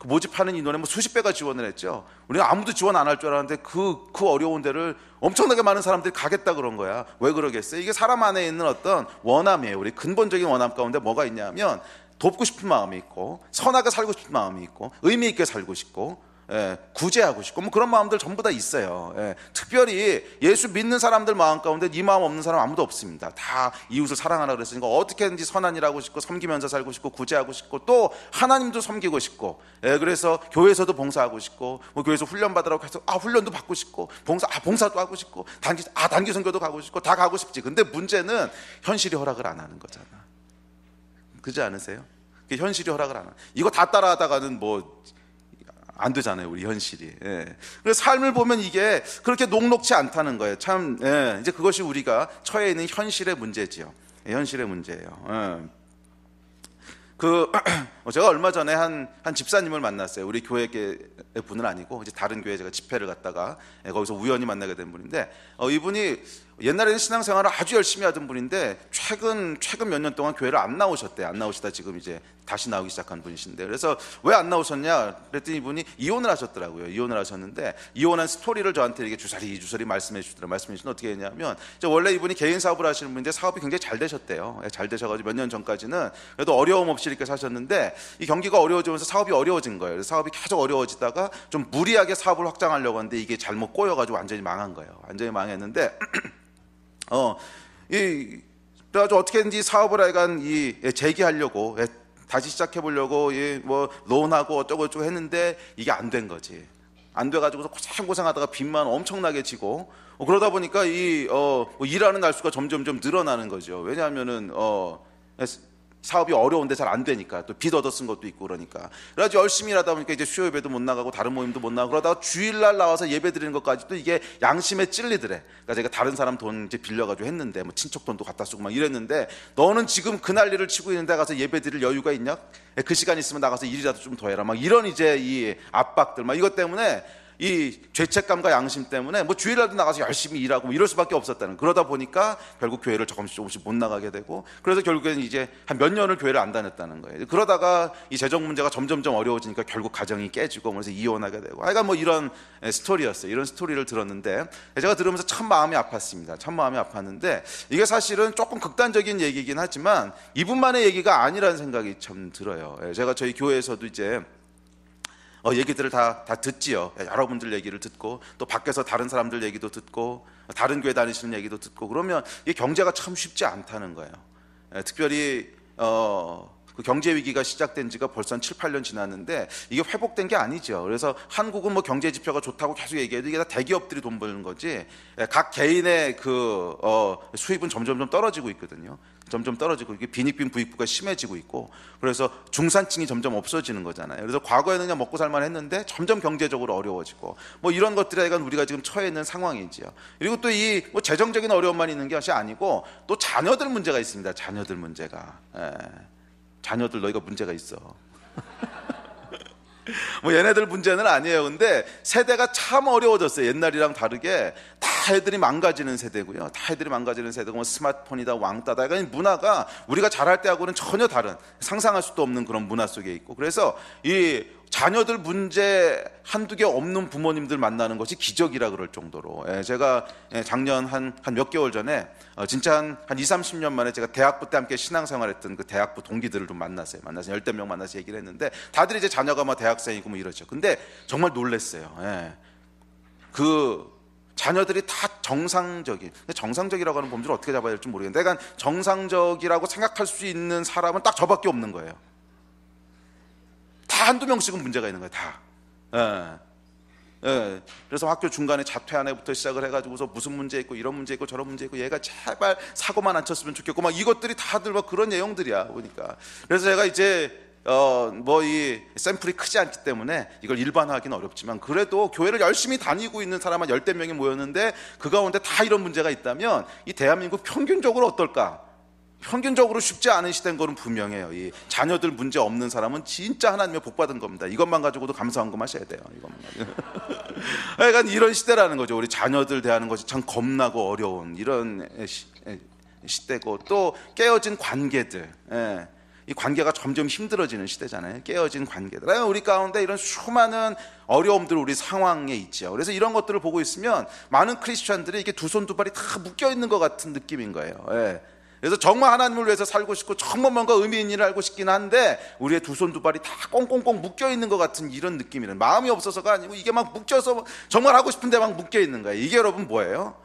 모집하는 인원에 수십 배가 지원을 했죠. 우리가 아무도 지원 안 할 줄 알았는데 그 어려운 데를 엄청나게 많은 사람들이 가겠다 그런 거야. 왜 그러겠어요? 이게 사람 안에 있는 어떤 원함이에요. 우리 근본적인 원함 가운데 뭐가 있냐면, 돕고 싶은 마음이 있고, 선하게 살고 싶은 마음이 있고, 의미 있게 살고 싶고, 구제하고 싶고, 뭐 그런 마음들 전부 다 있어요. 특별히 예수 믿는 사람들 마음 가운데 이 마음 없는 사람 아무도 없습니다. 다 이웃을 사랑하라 그랬으니까 어떻게든지 선한 일 하고 싶고, 섬기면서 살고 싶고, 구제하고 싶고, 또 하나님도 섬기고 싶고, 그래서 교회에서도 봉사하고 싶고, 뭐 교회에서 훈련 받으라고 해서 훈련도 받고 싶고, 봉사도 하고 싶고, 단기 선교도 가고 싶고, 다 가고 싶지. 근데 문제는 현실이 허락을 안 하는 거잖아. 그렇지 않으세요? 현실이 허락을 안 하는, 이거 다 따라하다가는 안 되잖아요, 우리 현실이. 그래서 삶을 보면 이게 그렇게 녹록지 않다는 거예요. 참, 이제 그것이 우리가 처해 있는 현실의 문제지요. 현실의 문제예요. 제가 얼마 전에 한 집사님을 만났어요. 우리 교회 분은 아니고, 이제 다른 교회에 제가 집회를 갔다가 거기서 우연히 만나게 된 분인데, 이분이 옛날에는 신앙생활을 아주 열심히 하던 분인데 최근 몇 년 동안 교회를 안 나오셨대요. 안 나오시다 지금 이제 다시 나오기 시작한 분이신데, 그래서 왜 안 나오셨냐 그랬더니 이분이 이혼을 하셨더라고요. 이혼을 하셨는데, 이혼한 스토리를 저한테 이렇게 주사리 말씀해 주시더라고요. 말씀해 주시면 어떻게 했냐면, 원래 이분이 개인 사업을 하시는 분인데 사업이 굉장히 잘 되셨대요. 잘 되셔가지고 몇 년 전까지는 그래도 어려움 없이 이렇게 사셨는데, 이 경기가 어려워지면서 사업이 어려워진 거예요. 그래서 사업이 계속 어려워지다가 좀 무리하게 사업을 확장하려고 하는데 이게 잘못 꼬여가지고 완전히 망한 거예요. 완전히 망했는데 그래가지고 어떻게든지 사업을 하여간 재기하려고, 다시 시작해보려고 론하고 어쩌고 했는데 이게 안 된 거지. 안 돼가지고서 고생하다가 빚만 엄청나게 지고, 그러다 보니까 일하는 날수가 점점 늘어나는 거죠. 왜냐하면은 사업이 어려운데 잘 안 되니까, 또 빚 얻어 쓴 것도 있고 그러니까. 그래가지고 열심히 일하다 보니까 이제 수요 예배도 못 나가고 다른 모임도 못 나가고, 그러다가 주일날 나와서 예배 드리는 것까지도 이게 양심에 찔리더래. 그러니까 제가 다른 사람 돈 이제 빌려가지고 했는데, 친척 돈도 갖다 쓰고 막 이랬는데, 너는 지금 그 난리를 치고 있는데 가서 예배 드릴 여유가 있냐? 그 시간 있으면 나가서 일이라도 좀 더 해라. 막 이런 이제 이 압박들, 막 이것 때문에, 이 죄책감과 양심 때문에 주일날도 나가서 열심히 일하고 이럴 수밖에 없었다는. 그러다 보니까 결국 교회를 조금씩 못 나가게 되고, 그래서 결국에는 이제 한 몇 년을 교회를 안 다녔다는 거예요. 그러다가 이 재정 문제가 점점 어려워지니까 결국 가정이 깨지고, 그래서 이혼하게 되고, 하여간 이런 스토리였어요. 이런 스토리를 들었는데 제가 들으면서 참 마음이 아팠습니다. 참 마음이 아팠는데, 이게 사실은 조금 극단적인 얘기긴 하지만 이분만의 얘기가 아니라는 생각이 참 들어요. 제가 저희 교회에서도 이제 얘기들을 다 듣지요. 여러분들 얘기를 듣고, 또 밖에서 다른 사람들 얘기도 듣고, 다른 교회 다니시는 얘기도 듣고, 그러면 이 경제가 참 쉽지 않다는 거예요. 특별히 그 경제 위기가 시작된 지가 벌써 한 7, 8년 지났는데 이게 회복된 게 아니죠. 그래서 한국은 경제 지표가 좋다고 계속 얘기해도 이게 다 대기업들이 돈 버는 거지, 각 개인의 수입은 점점 떨어지고 있거든요. 점점 떨어지고, 이게 빈익빈 부익부가 심해지고 있고, 그래서 중산층이 점점 없어지는 거잖아요. 그래서 과거에는 그냥 먹고 살만 했는데 점점 경제적으로 어려워지고, 이런 것들에 대한 우리가 지금 처해 있는 상황이지요. 그리고 또 이 재정적인 어려움만 있는 것이 아니고, 또 자녀들 문제가 있습니다. 자녀들 문제가. 자녀들 너희가 문제가 있어. 얘네들 문제는 아니에요. 근데 세대가 참 어려워졌어요. 옛날이랑 다르게 다 애들이 망가지는 세대고요. 다 애들이 망가지는 세대고, 스마트폰이다, 왕따다. 그러니까 문화가 우리가 자랄 때하고는 전혀 다른, 상상할 수도 없는 그런 문화 속에 있고, 그래서 이 자녀들 문제 한두 개 없는 부모님들 만나는 것이 기적이라 그럴 정도로, 제가 작년 한 몇 개월 전에 진짜 한 20, 30년 만에 제가 대학부 때 함께 신앙생활했던 그 대학부 동기들을 좀 만나서 열댓 명 만나서 얘기를 했는데, 다들 이제 자녀가 대학생이고 이러죠. 근데 정말 놀랐어요. 자녀들이 다 정상적이라고 하는 범주를 어떻게 잡아야 될지 모르겠는데, 그러니까 정상적이라고 생각할 수 있는 사람은 딱 저밖에 없는 거예요. 다 한두 명씩은 문제가 있는 거예요, 다. 그래서 학교 중간에 자퇴한 애부터 시작을 해가지고서 무슨 문제 있고 이런 문제 있고 저런 문제 있고, 얘가 제발 사고만 안 쳤으면 좋겠고 막 이것들이 다들 막 그런 내용들이야 보니까. 그래서 제가 이제 이 샘플이 크지 않기 때문에 이걸 일반화하기는 어렵지만, 그래도 교회를 열심히 다니고 있는 사람 한 10대 명이 모였는데 그 가운데 다 이런 문제가 있다면 이 대한민국 평균적으로 어떨까? 평균적으로 쉽지 않은 시대인 거는 분명해요. 이 자녀들 문제 없는 사람은 진짜 하나님의 복 받은 겁니다. 이것만 가지고도 감사한금 하셔야 돼요. 이것만. 그러니까 이런 시대라는 거죠. 우리 자녀들 대하는 것이 참 겁나고 어려운 이런 시대고, 또 깨어진 관계들, 이 관계가 점점 힘들어지는 시대잖아요. 깨어진 관계들. 우리 가운데 이런 수많은 어려움들, 우리 상황에 있죠. 그래서 이런 것들을 보고 있으면 많은 크리스천들이 이게 두 손 두 발이 다 묶여 있는 것 같은 느낌인 거예요. 그래서 정말 하나님을 위해서 살고 싶고 정말 뭔가 의미 있는 일을 알고 싶긴 한데 우리의 두 손 두 발이 다 꽁꽁꽁 묶여 있는 것 같은 이런 느낌이는, 마음이 없어서가 아니고 이게 막 묶여서 정말 하고 싶은데 막 묶여 있는 거예요. 이게 여러분 뭐예요?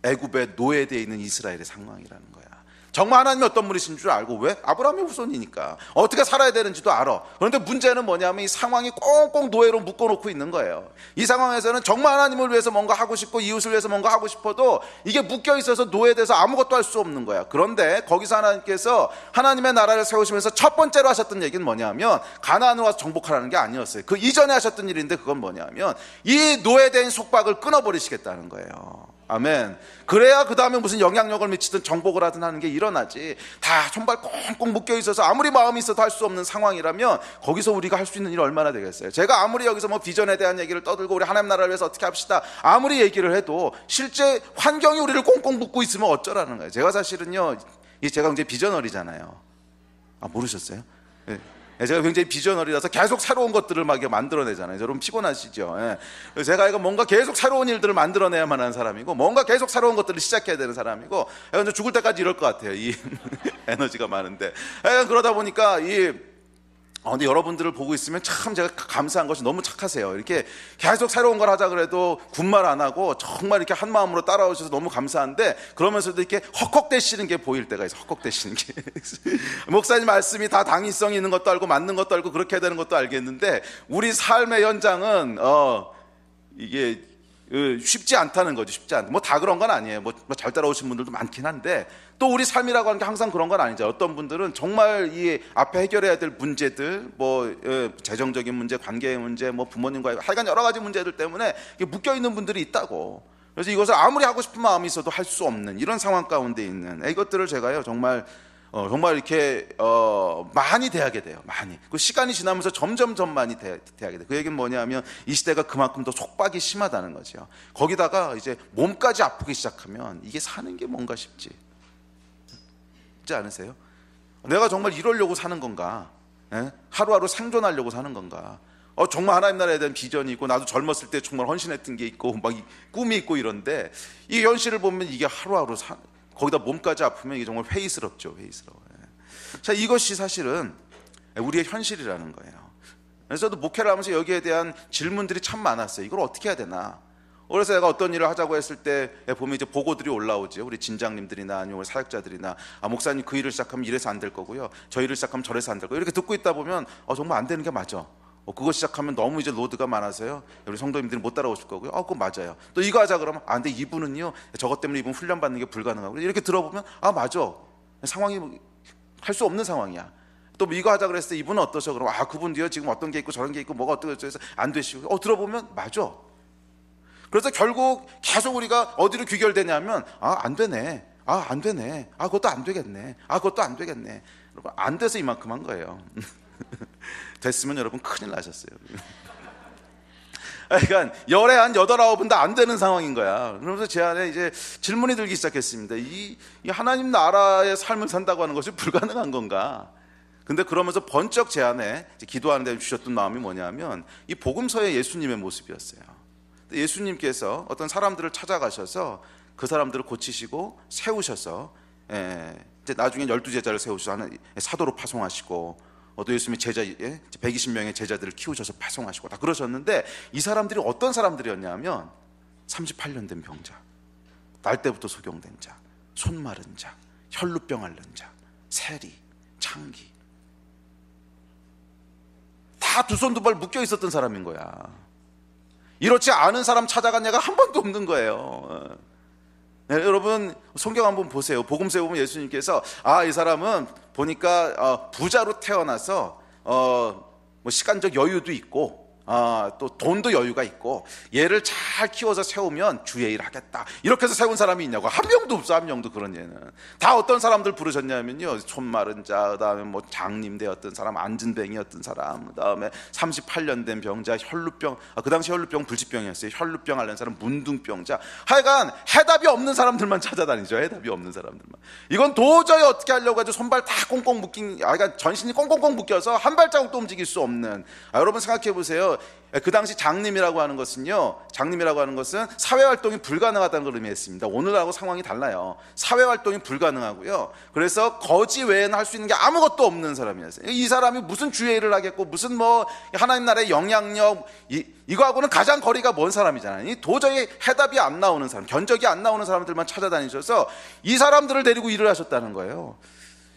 애굽에 노예되어 있는 이스라엘의 상황이라는 거야. 정말 하나님이 어떤 분이신 줄 알고, 왜? 아브라함의 후손이니까 어떻게 살아야 되는지도 알아. 그런데 문제는 뭐냐면 이 상황이 꽁꽁 노예로 묶어놓고 있는 거예요. 이 상황에서는 정말 하나님을 위해서 뭔가 하고 싶고 이웃을 위해서 뭔가 하고 싶어도 이게 묶여있어서 노예돼서 아무것도 할 수 없는 거야. 그런데 거기서 하나님께서 하나님의 나라를 세우시면서 첫 번째로 하셨던 얘기는 뭐냐면 가나안으로 와서 정복하라는 게 아니었어요. 그 이전에 하셨던 일인데, 그건 뭐냐면 이 노예된 속박을 끊어버리시겠다는 거예요. 아멘. 그래야 그 다음에 무슨 영향력을 미치든 정복을 하든 하는 게 일어나지, 다 손발 꽁꽁 묶여 있어서 아무리 마음이 있어도 할 수 없는 상황이라면 거기서 우리가 할 수 있는 일이 얼마나 되겠어요. 제가 아무리 여기서 뭐 비전에 대한 얘기를 떠들고 우리 하나님 나라를 위해서 어떻게 합시다 아무리 얘기를 해도 실제 환경이 우리를 꽁꽁 묶고 있으면 어쩌라는 거예요. 제가 사실은요, 제가 굉장히 비저널이잖아요. 모르셨어요? 제가 굉장히 비저널이라서 계속 새로운 것들을 막 만들어내잖아요. 여러분 피곤하시죠? 제가 이거 뭔가 계속 새로운 일들을 만들어내야만 하는 사람이고, 뭔가 계속 새로운 것들을 시작해야 되는 사람이고, 근데 죽을 때까지 이럴 것 같아요. 이 에너지가 많은데. 그러다 보니까 근데 여러분들을 보고 있으면 참 제가 감사한 것이, 너무 착하세요. 이렇게 계속 새로운 걸 하자 그래도 군말 안 하고 정말 이렇게 한 마음으로 따라오셔서 너무 감사한데, 그러면서도 이렇게 헉헉대시는 게 보일 때가 있어요. 헉헉대시는 게. 목사님 말씀이 다 당위성이 있는 것도 알고 맞는 것도 알고 그렇게 해야 되는 것도 알겠는데, 우리 삶의 현장은 이게 쉽지 않다는 거죠. 쉽지 않다. 뭐 다 그런 건 아니에요. 뭐 잘 따라오신 분들도 많긴 한데, 또 우리 삶이라고 하는 게 항상 그런 건 아니죠. 어떤 분들은 정말 이 앞에 해결해야 될 문제들, 뭐 재정적인 문제, 관계의 문제, 뭐 부모님과의, 하여간 여러 가지 문제들 때문에 묶여 있는 분들이 있다고. 그래서 이것을 아무리 하고 싶은 마음이 있어도 할 수 없는 이런 상황 가운데 있는 이것들을 제가요 정말 이렇게 많이 대하게 돼요. 많이. 그 시간이 지나면서 점점 많이 대하게 돼요. 그 얘기는 뭐냐면 이 시대가 그만큼 더 속박이 심하다는 거죠. 거기다가 이제 몸까지 아프기 시작하면 이게 사는 게 뭔가 싶지 않으세요? 내가 정말 이러려고 사는 건가? 하루하루 생존하려고 사는 건가? 정말 하나님 나라에 대한 비전이 있고, 나도 젊었을 때 정말 헌신했던 게 있고 막 꿈이 있고 이런데, 이 현실을 보면 이게 하루하루 거기다 몸까지 아프면 이게 정말 회의스럽죠. 회의스러워요. 자, 이것이 사실은 우리의 현실이라는 거예요. 그래서 저도 목회를 하면서 여기에 대한 질문들이 참 많았어요. 이걸 어떻게 해야 되나? 그래서 내가 어떤 일을 하자고 했을 때 보면 이제 보고들이 올라오죠. 우리 진장님들이나 아니면 사역자들이나, 목사님 그 일을 시작하면 이래서 안 될 거고요, 저 일을 시작하면 저래서 안 될 거고요, 이렇게 듣고 있다 보면 정말 안 되는 게 맞아. 그거 시작하면 너무 이제 로드가 많아서요, 우리 성도님들이 못 따라오실 거고요. 그거 맞아요. 또 이거 하자 그러면 근데 이분은요 저것 때문에 이분 훈련 받는 게 불가능하고, 이렇게 들어보면 맞아, 상황이 할 수 없는 상황이야. 또 이거 하자 그랬을 때 이분은 어떠셔? 그러면 그분도요 지금 어떤 게 있고 저런 게 있고 뭐가 어떻게 해서 안 되시고, 들어보면 맞아. 그래서 결국 계속 우리가 어디로 귀결되냐면 안 되네, 안 되네, 그것도 안 되겠네, 그것도 안 되겠네. 여러분 안 돼서 이만큼 한 거예요. 됐으면 여러분 큰일 나셨어요. 그러니까 열에 한 8, 9은 다 안 되는 상황인 거야. 그러면서 제 안에 이제 질문이 들기 시작했습니다. 이 하나님 나라의 삶을 산다고 하는 것이 불가능한 건가? 근데 그러면서 번쩍 제 안에 기도하는 데 주셨던 마음이 뭐냐면, 이 복음서의 예수님의 모습이었어요. 예수님께서 어떤 사람들을 찾아가셔서 그 사람들을 고치시고 세우셔서, 이제 나중에 12제자를 세우셔서 하는 사도로 파송하시고, 또 예수님의 120명의 제자들을 키우셔서 파송하시고 다 그러셨는데, 이 사람들이 어떤 사람들이었냐면 38년 된 병자, 날 때부터 소경된 자, 손 마른 자, 혈루병 앓는 자, 세리, 창기, 다 두 손 두 발 묶여 있었던 사람인 거야. 이렇지 않은 사람 찾아간 예가 한 번도 없는 거예요. 네, 여러분 성경 한번 보세요. 복음서에 보면 예수님께서 이 사람은 보니까 부자로 태어나서 뭐 시간적 여유도 있고 또 돈도 여유가 있고 얘를 잘 키워서 세우면 주의 일 하겠다, 이렇게 해서 세운 사람이 있냐고. 한 명도 없어. 한 명도. 그런 예는 다 어떤 사람들 부르셨냐면요, 손 마른 자, 그다음에 뭐 장님 되었던 사람, 안진뱅이였던 사람, 그다음에 38년 된 병자, 혈루병, 그 당시 혈루병 불치병이었어요. 혈루병 앓는 사람, 문둥병자, 하여간 해답이 없는 사람들만 찾아다니죠. 해답이 없는 사람들만. 이건 도저히 어떻게 하려고 해도 손발 다 꽁꽁 묶인, 그러니까 전신이 꽁꽁꽁 묶여서 한 발자국도 움직일 수 없는. 여러분 생각해 보세요. 그 당시 장님이라고 하는 것은요, 장님이라고 하는 것은 사회활동이 불가능하다는 걸 의미했습니다. 오늘하고 상황이 달라요. 사회활동이 불가능하고요, 그래서 거지 외에는 할 수 있는 게 아무것도 없는 사람이었어요. 이 사람이 무슨 주의 일을 하겠고, 무슨 뭐 하나님 나라의 영향력, 이거하고는 가장 거리가 먼 사람이잖아요. 도저히 해답이 안 나오는 사람, 견적이 안 나오는 사람들만 찾아다니셔서 이 사람들을 데리고 일을 하셨다는 거예요.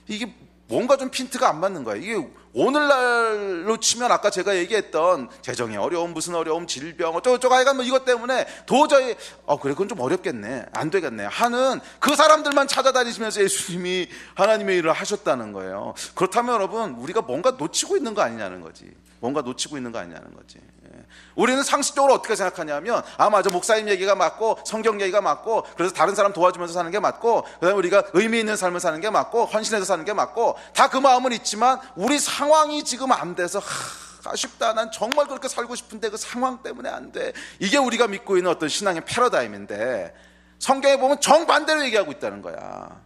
이게 뭔가 좀 핀트가 안 맞는 거예요. 이게 오늘날로 치면 아까 제가 얘기했던 재정의 어려움, 무슨 어려움, 질병, 어쩌고저쩌고 하여간 뭐 이것 때문에 도저히 그래 그건 좀 어렵겠네, 안 되겠네 하는 그 사람들만 찾아다니시면서 예수님이 하나님의 일을 하셨다는 거예요. 그렇다면 여러분, 우리가 뭔가 놓치고 있는 거 아니냐는 거지. 뭔가 놓치고 있는 거 아니냐는 거지. 우리는 상식적으로 어떻게 생각하냐면, 맞아, 목사님 얘기가 맞고 성경 얘기가 맞고, 그래서 다른 사람 도와주면서 사는 게 맞고, 그다음에 우리가 의미 있는 삶을 사는 게 맞고, 헌신해서 사는 게 맞고, 다 그 마음은 있지만 우리 상황이 지금 안 돼서 아쉽다, 난 정말 그렇게 살고 싶은데 그 상황 때문에 안 돼. 이게 우리가 믿고 있는 어떤 신앙의 패러다임인데, 성경에 보면 정반대로 얘기하고 있다는 거야.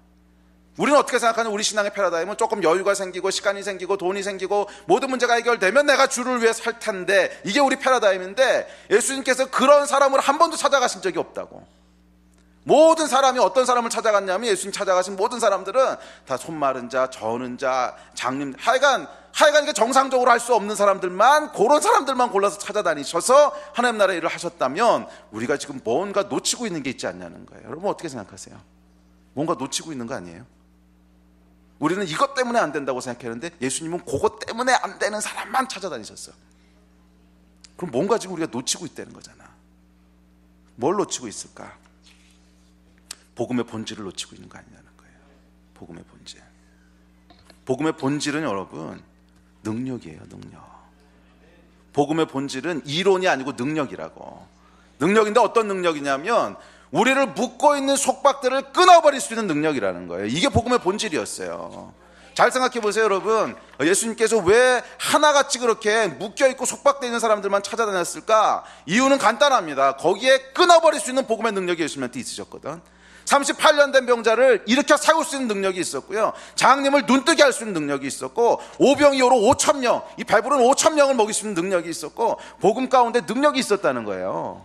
우리는 어떻게 생각하냐, 우리 신앙의 패러다임은 조금 여유가 생기고 시간이 생기고 돈이 생기고 모든 문제가 해결되면 내가 주를 위해 살 텐데, 이게 우리 패러다임인데, 예수님께서 그런 사람을 한 번도 찾아가신 적이 없다고. 모든 사람이 어떤 사람을 찾아갔냐면, 예수님 찾아가신 모든 사람들은 다 손 마른 자, 저는 자, 장님, 하여간 이게 정상적으로 할 수 없는 사람들만, 그런 사람들만 골라서 찾아다니셔서 하나님 나라의 일을 하셨다면, 우리가 지금 뭔가 놓치고 있는 게 있지 않냐는 거예요. 여러분 어떻게 생각하세요? 뭔가 놓치고 있는 거 아니에요? 우리는 이것 때문에 안 된다고 생각했는데 예수님은 그것 때문에 안 되는 사람만 찾아다니셨어. 그럼 뭔가 지금 우리가 놓치고 있다는 거잖아. 뭘 놓치고 있을까? 복음의 본질을 놓치고 있는 거 아니냐는 거예요. 복음의 본질. 복음의 본질은 여러분 능력이에요. 능력. 복음의 본질은 이론이 아니고 능력이라고. 능력인데 어떤 능력이냐면, 우리를 묶고 있는 속박들을 끊어버릴 수 있는 능력이라는 거예요. 이게 복음의 본질이었어요. 잘 생각해 보세요, 여러분. 예수님께서 왜 하나같이 그렇게 묶여있고 속박되어 있는 사람들만 찾아다녔을까? 이유는 간단합니다. 거기에 끊어버릴 수 있는 복음의 능력이 예수님한테 있으셨거든. 38년 된 병자를 일으켜 세울 수 있는 능력이 있었고요, 장님을 눈뜨게 할 수 있는 능력이 있었고, 오병이어로 5,000명, 이 배부른 5,000명을 먹일 수 있는 능력이 있었고, 복음 가운데 능력이 있었다는 거예요.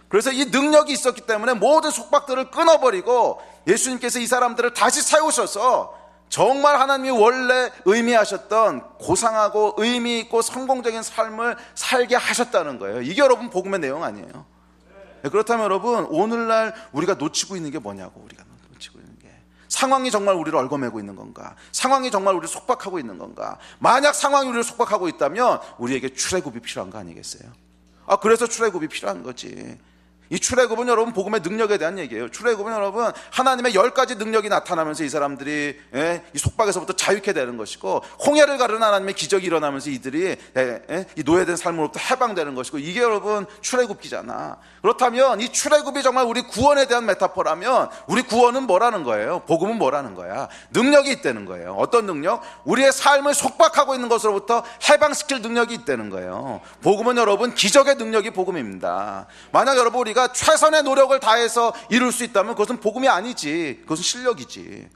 그래서 이 능력이 있었기 때문에 모든 속박들을 끊어버리고 예수님께서 이 사람들을 다시 세우셔서 정말 하나님이 원래 의미하셨던 고상하고 의미 있고 성공적인 삶을 살게 하셨다는 거예요. 이게 여러분 복음의 내용 아니에요? 그렇다면 여러분, 오늘날 우리가 놓치고 있는 게 뭐냐고. 우리가 놓치고 있는 게, 상황이 정말 우리를 얽어매고 있는 건가? 상황이 정말 우리를 속박하고 있는 건가? 만약 상황이 우리를 속박하고 있다면 우리에게 출애굽이 필요한 거 아니겠어요? 그래서 출애굽이 필요한 거지. 이 출애굽은 여러분 복음의 능력에 대한 얘기예요. 출애굽은 여러분 하나님의 10가지 능력이 나타나면서 이 사람들이 이 속박에서부터 자유케 되는 것이고, 홍해를 가르는 하나님의 기적이 일어나면서 이들이 이 노예된 삶으로부터 해방되는 것이고, 이게 여러분 출애굽기잖아. 그렇다면 이 출애굽이 정말 우리 구원에 대한 메타포라면, 우리 구원은 뭐라는 거예요? 복음은 뭐라는 거야? 능력이 있다는 거예요. 어떤 능력? 우리의 삶을 속박하고 있는 것으로부터 해방시킬 능력이 있다는 거예요. 복음은 여러분 기적의 능력이 복음입니다. 만약 여러분 우리가 최선의 노력을 다해서 이룰 수 있다면 그것은 복음이 아니지, 그것은 실력이지.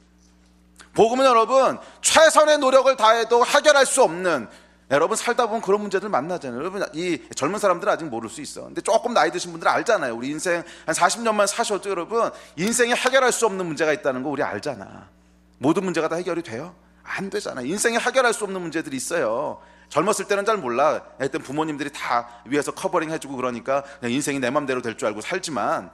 복음은 여러분 최선의 노력을 다해도 해결할 수 없는, 여러분 살다 보면 그런 문제들 만나잖아요. 여러분 이 젊은 사람들은 아직 모를 수 있어. 근데 조금 나이 드신 분들은 알잖아요. 우리 인생 한 40년만 사셔도 여러분 인생에 해결할 수 없는 문제가 있다는 거 우리 알잖아. 모든 문제가 다 해결이 돼요? 안 되잖아. 인생에 해결할 수 없는 문제들이 있어요. 젊었을 때는 잘 몰라. 하여튼 부모님들이 다 위에서 커버링 해주고 그러니까 그냥 인생이 내 맘대로 될 줄 알고 살지만,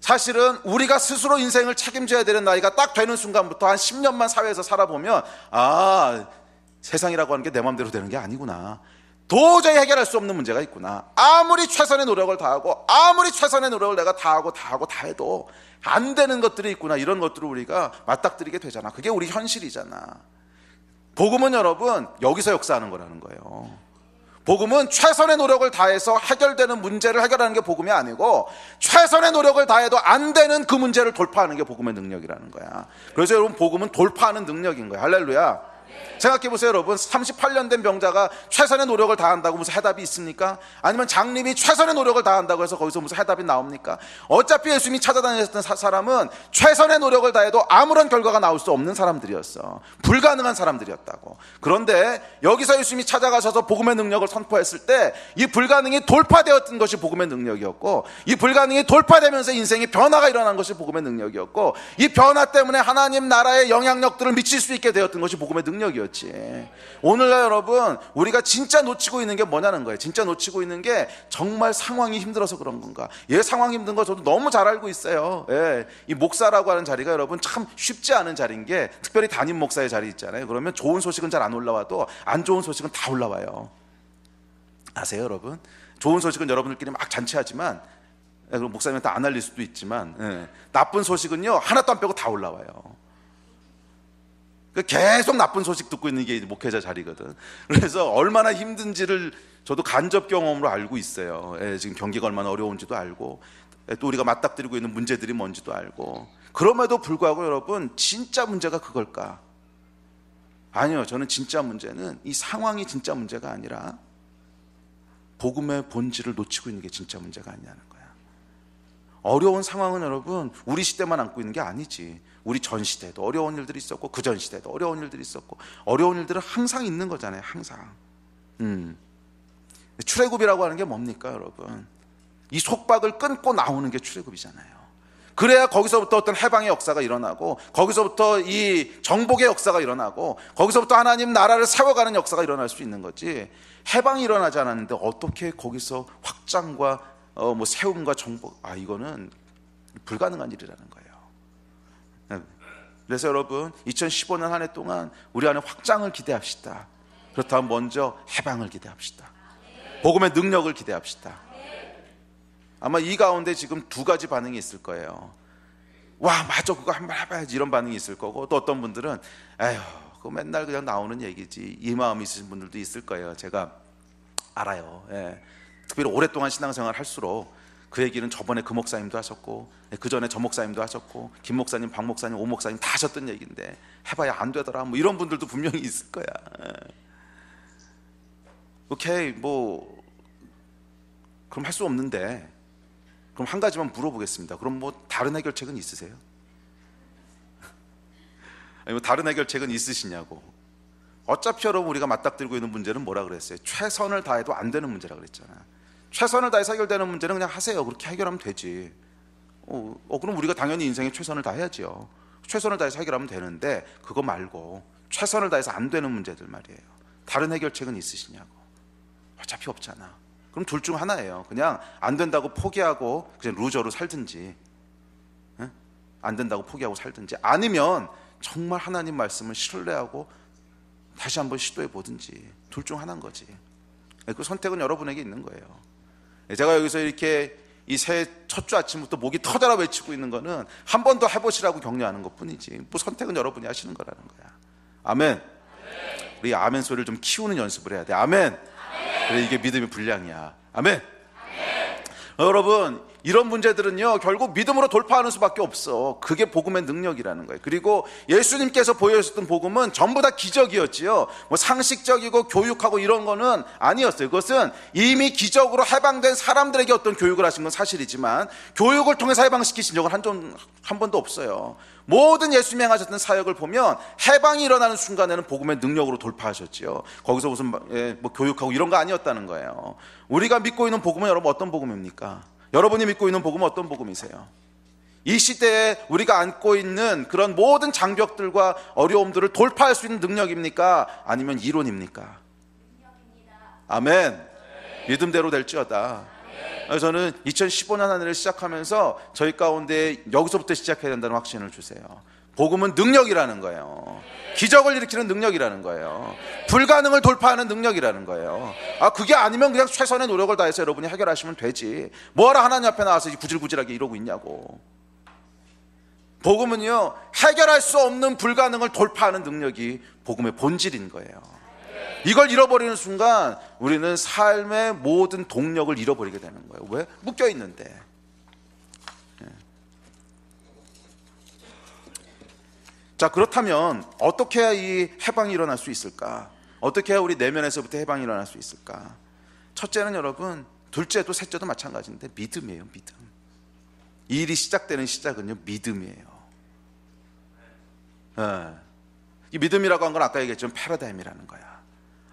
사실은 우리가 스스로 인생을 책임져야 되는 나이가 딱 되는 순간부터 한 10년만 사회에서 살아보면, 아, 세상이라고 하는 게 내 맘대로 되는 게 아니구나. 도저히 해결할 수 없는 문제가 있구나. 아무리 최선의 노력을 다하고 아무리 최선의 노력을 내가 다 해도 안 되는 것들이 있구나. 이런 것들을 우리가 맞닥뜨리게 되잖아. 그게 우리 현실이잖아. 복음은 여러분 여기서 역사하는 거라는 거예요. 복음은 최선의 노력을 다해서 해결되는 문제를 해결하는 게 복음이 아니고, 최선의 노력을 다해도 안 되는 그 문제를 돌파하는 게 복음의 능력이라는 거야. 그래서 여러분 복음은 돌파하는 능력인 거야. 할렐루야. 생각해보세요 여러분. 38년 된 병자가 최선의 노력을 다한다고 무슨 해답이 있습니까? 아니면 장님이 최선의 노력을 다한다고 해서 거기서 무슨 해답이 나옵니까? 어차피 예수님이 찾아다녔던 사람은 최선의 노력을 다해도 아무런 결과가 나올 수 없는 사람들이었어. 불가능한 사람들이었다고. 그런데 여기서 예수님이 찾아가셔서 복음의 능력을 선포했을 때 이 불가능이 돌파되었던 것이 복음의 능력이었고, 이 불가능이 돌파되면서 인생의 변화가 일어난 것이 복음의 능력이었고, 이 변화 때문에 하나님 나라의 영향력들을 미칠 수 있게 되었던 것이 복음의 능력이었지. 오늘날 여러분 우리가 진짜 놓치고 있는 게 뭐냐는 거예요. 진짜 놓치고 있는 게 정말 상황이 힘들어서 그런 건가. 상황이 힘든 거 저도 너무 잘 알고 있어요. 이 목사라고 하는 자리가 여러분 참 쉽지 않은 자리인 게, 특별히 담임 목사의 자리 있잖아요. 그러면 좋은 소식은 잘 안 올라와도 안 좋은 소식은 다 올라와요. 아세요 여러분? 좋은 소식은 여러분들끼리 막 잔치하지만, 그럼 목사님한테 안 알릴 수도 있지만, 나쁜 소식은요 하나도 안 빼고 다 올라와요. 계속 나쁜 소식 듣고 있는 게 목회자 자리거든. 그래서 얼마나 힘든지를 저도 간접 경험으로 알고 있어요. 지금 경기가 얼마나 어려운지도 알고, 또 우리가 맞닥뜨리고 있는 문제들이 뭔지도 알고. 그럼에도 불구하고 여러분 진짜 문제가 그걸까? 아니요. 저는 진짜 문제는 이 상황이 진짜 문제가 아니라 복음의 본질을 놓치고 있는 게 진짜 문제가 아니냐는 거야. 어려운 상황은 여러분 우리 시대만 안고 있는 게 아니지. 우리 전 시대도 어려운 일들이 있었고, 그 전 시대도 어려운 일들이 있었고, 어려운 일들은 항상 있는 거잖아요. 항상. 출애굽이라고 하는 게 뭡니까 여러분? 이 속박을 끊고 나오는 게 출애굽이잖아요. 그래야 거기서부터 어떤 해방의 역사가 일어나고, 거기서부터 이 정복의 역사가 일어나고, 거기서부터 하나님 나라를 세워가는 역사가 일어날 수 있는 거지. 해방이 일어나지 않았는데 어떻게 거기서 확장과 세움과 정복, 이거는 불가능한 일이라는 거예요. 그래서 여러분 2015년 한 해 동안 우리 안에 확장을 기대합시다. 그렇다면 먼저 해방을 기대합시다. 복음의 능력을 기대합시다. 아마 이 가운데 지금 두 가지 반응이 있을 거예요. 와, 맞아, 그거 한번 해봐야지, 이런 반응이 있을 거고, 또 어떤 분들은 에휴, 그거 맨날 그냥 나오는 얘기지, 이 마음이 있으신 분들도 있을 거예요. 제가 알아요. 특별히 오랫동안 신앙생활 할수록 그 얘기는 저번에 그 목사님도 하셨고, 그 전에 저 목사님도 하셨고, 김 목사님, 박 목사님, 오 목사님 다 하셨던 얘기인데 해봐야 안 되더라, 이런 분들도 분명히 있을 거야. 오케이, 그럼 할 수 없는데, 그럼 한 가지만 물어보겠습니다. 그럼 다른 해결책은 있으세요? 아니, 다른 해결책은 있으시냐고. 어차피 여러분 우리가 맞닥뜨리고 있는 문제는 뭐라 그랬어요? 최선을 다해도 안 되는 문제라 그랬잖아. 최선을 다해서 해결되는 문제는 그냥 하세요. 그렇게 해결하면 되지. 그럼 우리가 당연히 인생에 최선을 다해야죠. 최선을 다해서 해결하면 되는데, 그거 말고 최선을 다해서 안 되는 문제들 말이에요. 다른 해결책은 있으시냐고. 어차피 없잖아. 그럼 둘 중 하나예요. 그냥 안 된다고 포기하고 그냥 루저로 살든지, 안 된다고 포기하고 살든지, 아니면 정말 하나님 말씀을 신뢰하고 다시 한번 시도해 보든지, 둘 중 하나인 거지. 그 선택은 여러분에게 있는 거예요. 제가 여기서 이렇게 이 새해 첫 주 아침부터 목이 터져라 외치고 있는 거는 한 번 더 해보시라고 격려하는 것 뿐이지, 선택은 여러분이 하시는 거라는 거야. 아멘. 우리 아멘 소리를 좀 키우는 연습을 해야 돼. 아멘. 그래, 이게 믿음의 분량이야. 아멘. 여러분, 이런 문제들은요 결국 믿음으로 돌파하는 수밖에 없어. 그게 복음의 능력이라는 거예요. 그리고 예수님께서 보여주셨던 복음은 전부 다 기적이었지요. 상식적이고 교육하고 이런 거는 아니었어요. 그것은 이미 기적으로 해방된 사람들에게 어떤 교육을 하신 건 사실이지만, 교육을 통해서 해방시키신 적은 한 번도 없어요. 모든 예수님이 행하셨던 사역을 보면 해방이 일어나는 순간에는 복음의 능력으로 돌파하셨지요. 거기서 무슨 교육하고 이런 거 아니었다는 거예요. 우리가 믿고 있는 복음은 여러분 어떤 복음입니까? 여러분이 믿고 있는 복음은 어떤 복음이세요? 이 시대에 우리가 안고 있는 그런 모든 장벽들과 어려움들을 돌파할 수 있는 능력입니까? 아니면 이론입니까? 아멘. 믿음대로 될지어다. 저는 2015년 한 해를 시작하면서 저희 가운데 여기서부터 시작해야 된다는 확신을 주세요. 복음은 능력이라는 거예요. 기적을 일으키는 능력이라는 거예요. 불가능을 돌파하는 능력이라는 거예요. 그게 아니면 그냥 최선의 노력을 다해서 여러분이 해결하시면 되지. 뭐하러 하나님 앞에 나와서 구질구질하게 이러고 있냐고. 복음은요, 해결할 수 없는 불가능을 돌파하는 능력이 복음의 본질인 거예요. 이걸 잃어버리는 순간 우리는 삶의 모든 동력을 잃어버리게 되는 거예요. 왜? 묶여 있는데. 자, 그렇다면 어떻게 해야 이 해방이 일어날 수 있을까? 어떻게 해야 우리 내면에서부터 해방이 일어날 수 있을까? 첫째는 여러분, 둘째도 셋째도 마찬가지인데 믿음이에요. 믿음. 이 일이 시작되는 시작은요, 믿음이에요. 이 믿음이라고 한 건 아까 얘기했지만 패러다임이라는 거야.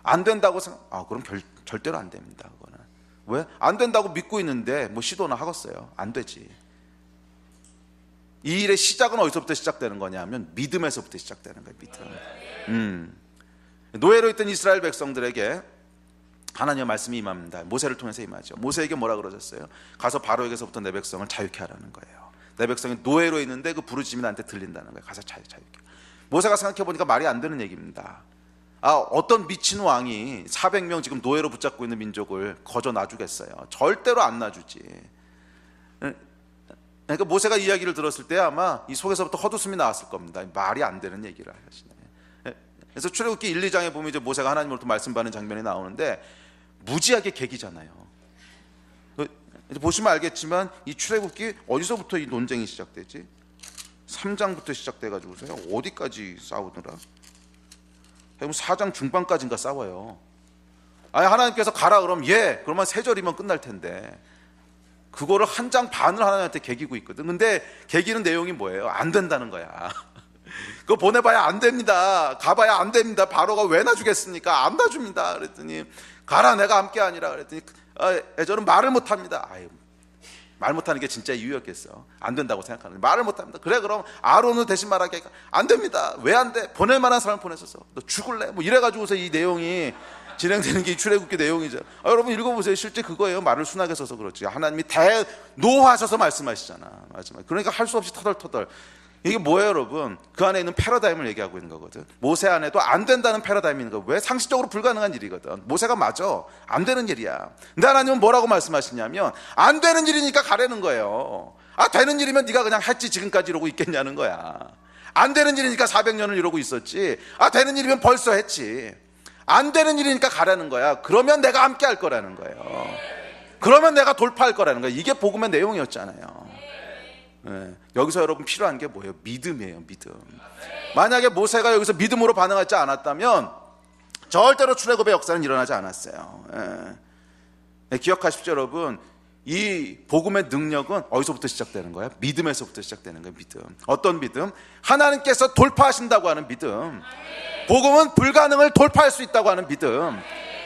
안 된다고 생각, 그럼 절대로 안 됩니다. 그거는. 왜? 안 된다고 믿고 있는데 뭐 시도나 하겠어요? 안 되지. 이 일의 시작은 어디서부터 시작되는 거냐면 믿음에서부터 시작되는 거예요. 믿음. 노예로 있던 이스라엘 백성들에게 하나님의 말씀이 임합니다. 모세를 통해서 임하죠. 모세에게 뭐라 그러셨어요? 가서 바로에게서부터 내 백성을 자유케 하라는 거예요. 내 백성이 노예로 있는데 그 부르짖음이 나한테 들린다는 거예요. 가서 자유케. 모세가 생각해보니까 말이 안 되는 얘기입니다. 어떤 미친 왕이 400명 지금 노예로 붙잡고 있는 민족을 거저 놔주겠어요? 절대로 안 놔주지. 그러니까 모세가 이야기를 들었을 때 아마 이 속에서부터 헛웃음이 나왔을 겁니다. 말이 안 되는 얘기를 하시네. 그래서 출애굽기 1, 2장에 보면 이제 모세가 하나님으로부터 말씀 받는 장면이 나오는데 무지하게 개기잖아요. 보시면 알겠지만 이 출애굽기 어디서부터 이 논쟁이 시작되지? 3장부터 시작돼가지고서요, 어디까지 싸우더라? 4장 중반까지인가 싸워요. 하나님께서 가라 그러면 그러면 3절이면 끝날 텐데 그거를 한 장 반을 하나님한테 개기고 있거든. 근데 개기는 내용이 뭐예요? 안 된다는 거야. 그거 보내봐야 안 됩니다. 가봐야 안 됩니다. 바로가 왜 놔주겠습니까? 안 놔줍니다. 그랬더니 가라, 내가 함께 하니라. 그랬더니 저는 말을 못합니다. 말 못하는 게 진짜 이유였겠어. 안 된다고 생각하는. 말을 못합니다. 그래, 그럼 아론은 대신 말하게 안 됩니다. 왜 안 돼? 보낼 만한 사람을 보냈었어. 너 죽을래? 뭐 이래가지고서 이 내용이 진행되는 게 이 출애굽기 내용이죠. 여러분 읽어보세요. 실제 그거예요. 말을 순하게 써서 그렇지. 하나님이 대노하셔서 말씀하시잖아. 그러니까 할 수 없이 터덜터덜. 이게 뭐예요, 여러분? 그 안에 있는 패러다임을 얘기하고 있는 거거든. 모세 안에도 안 된다는 패러다임이 있는 거야. 왜? 상식적으로 불가능한 일이거든. 모세가 맞아. 안 되는 일이야. 근데 하나님은 뭐라고 말씀하시냐면 안 되는 일이니까 가라는 거예요. 되는 일이면 네가 그냥 했지 지금까지 이러고 있겠냐는 거야. 안 되는 일이니까 400년을 이러고 있었지. 되는 일이면 벌써 했지. 안 되는 일이니까 가라는 거야. 그러면 내가 함께 할 거라는 거예요. 그러면 내가 돌파할 거라는 거야. 이게 복음의 내용이었잖아요. 여기서 여러분 필요한 게 뭐예요? 믿음이에요. 믿음. 만약에 모세가 여기서 믿음으로 반응하지 않았다면 절대로 출애굽의 역사는 일어나지 않았어요. 기억하십시오, 여러분. 이 복음의 능력은 어디서부터 시작되는 거야? 믿음에서부터 시작되는 거예요. 믿음. 어떤 믿음? 하나님께서 돌파하신다고 하는 믿음. 복음은 불가능을 돌파할 수 있다고 하는 믿음.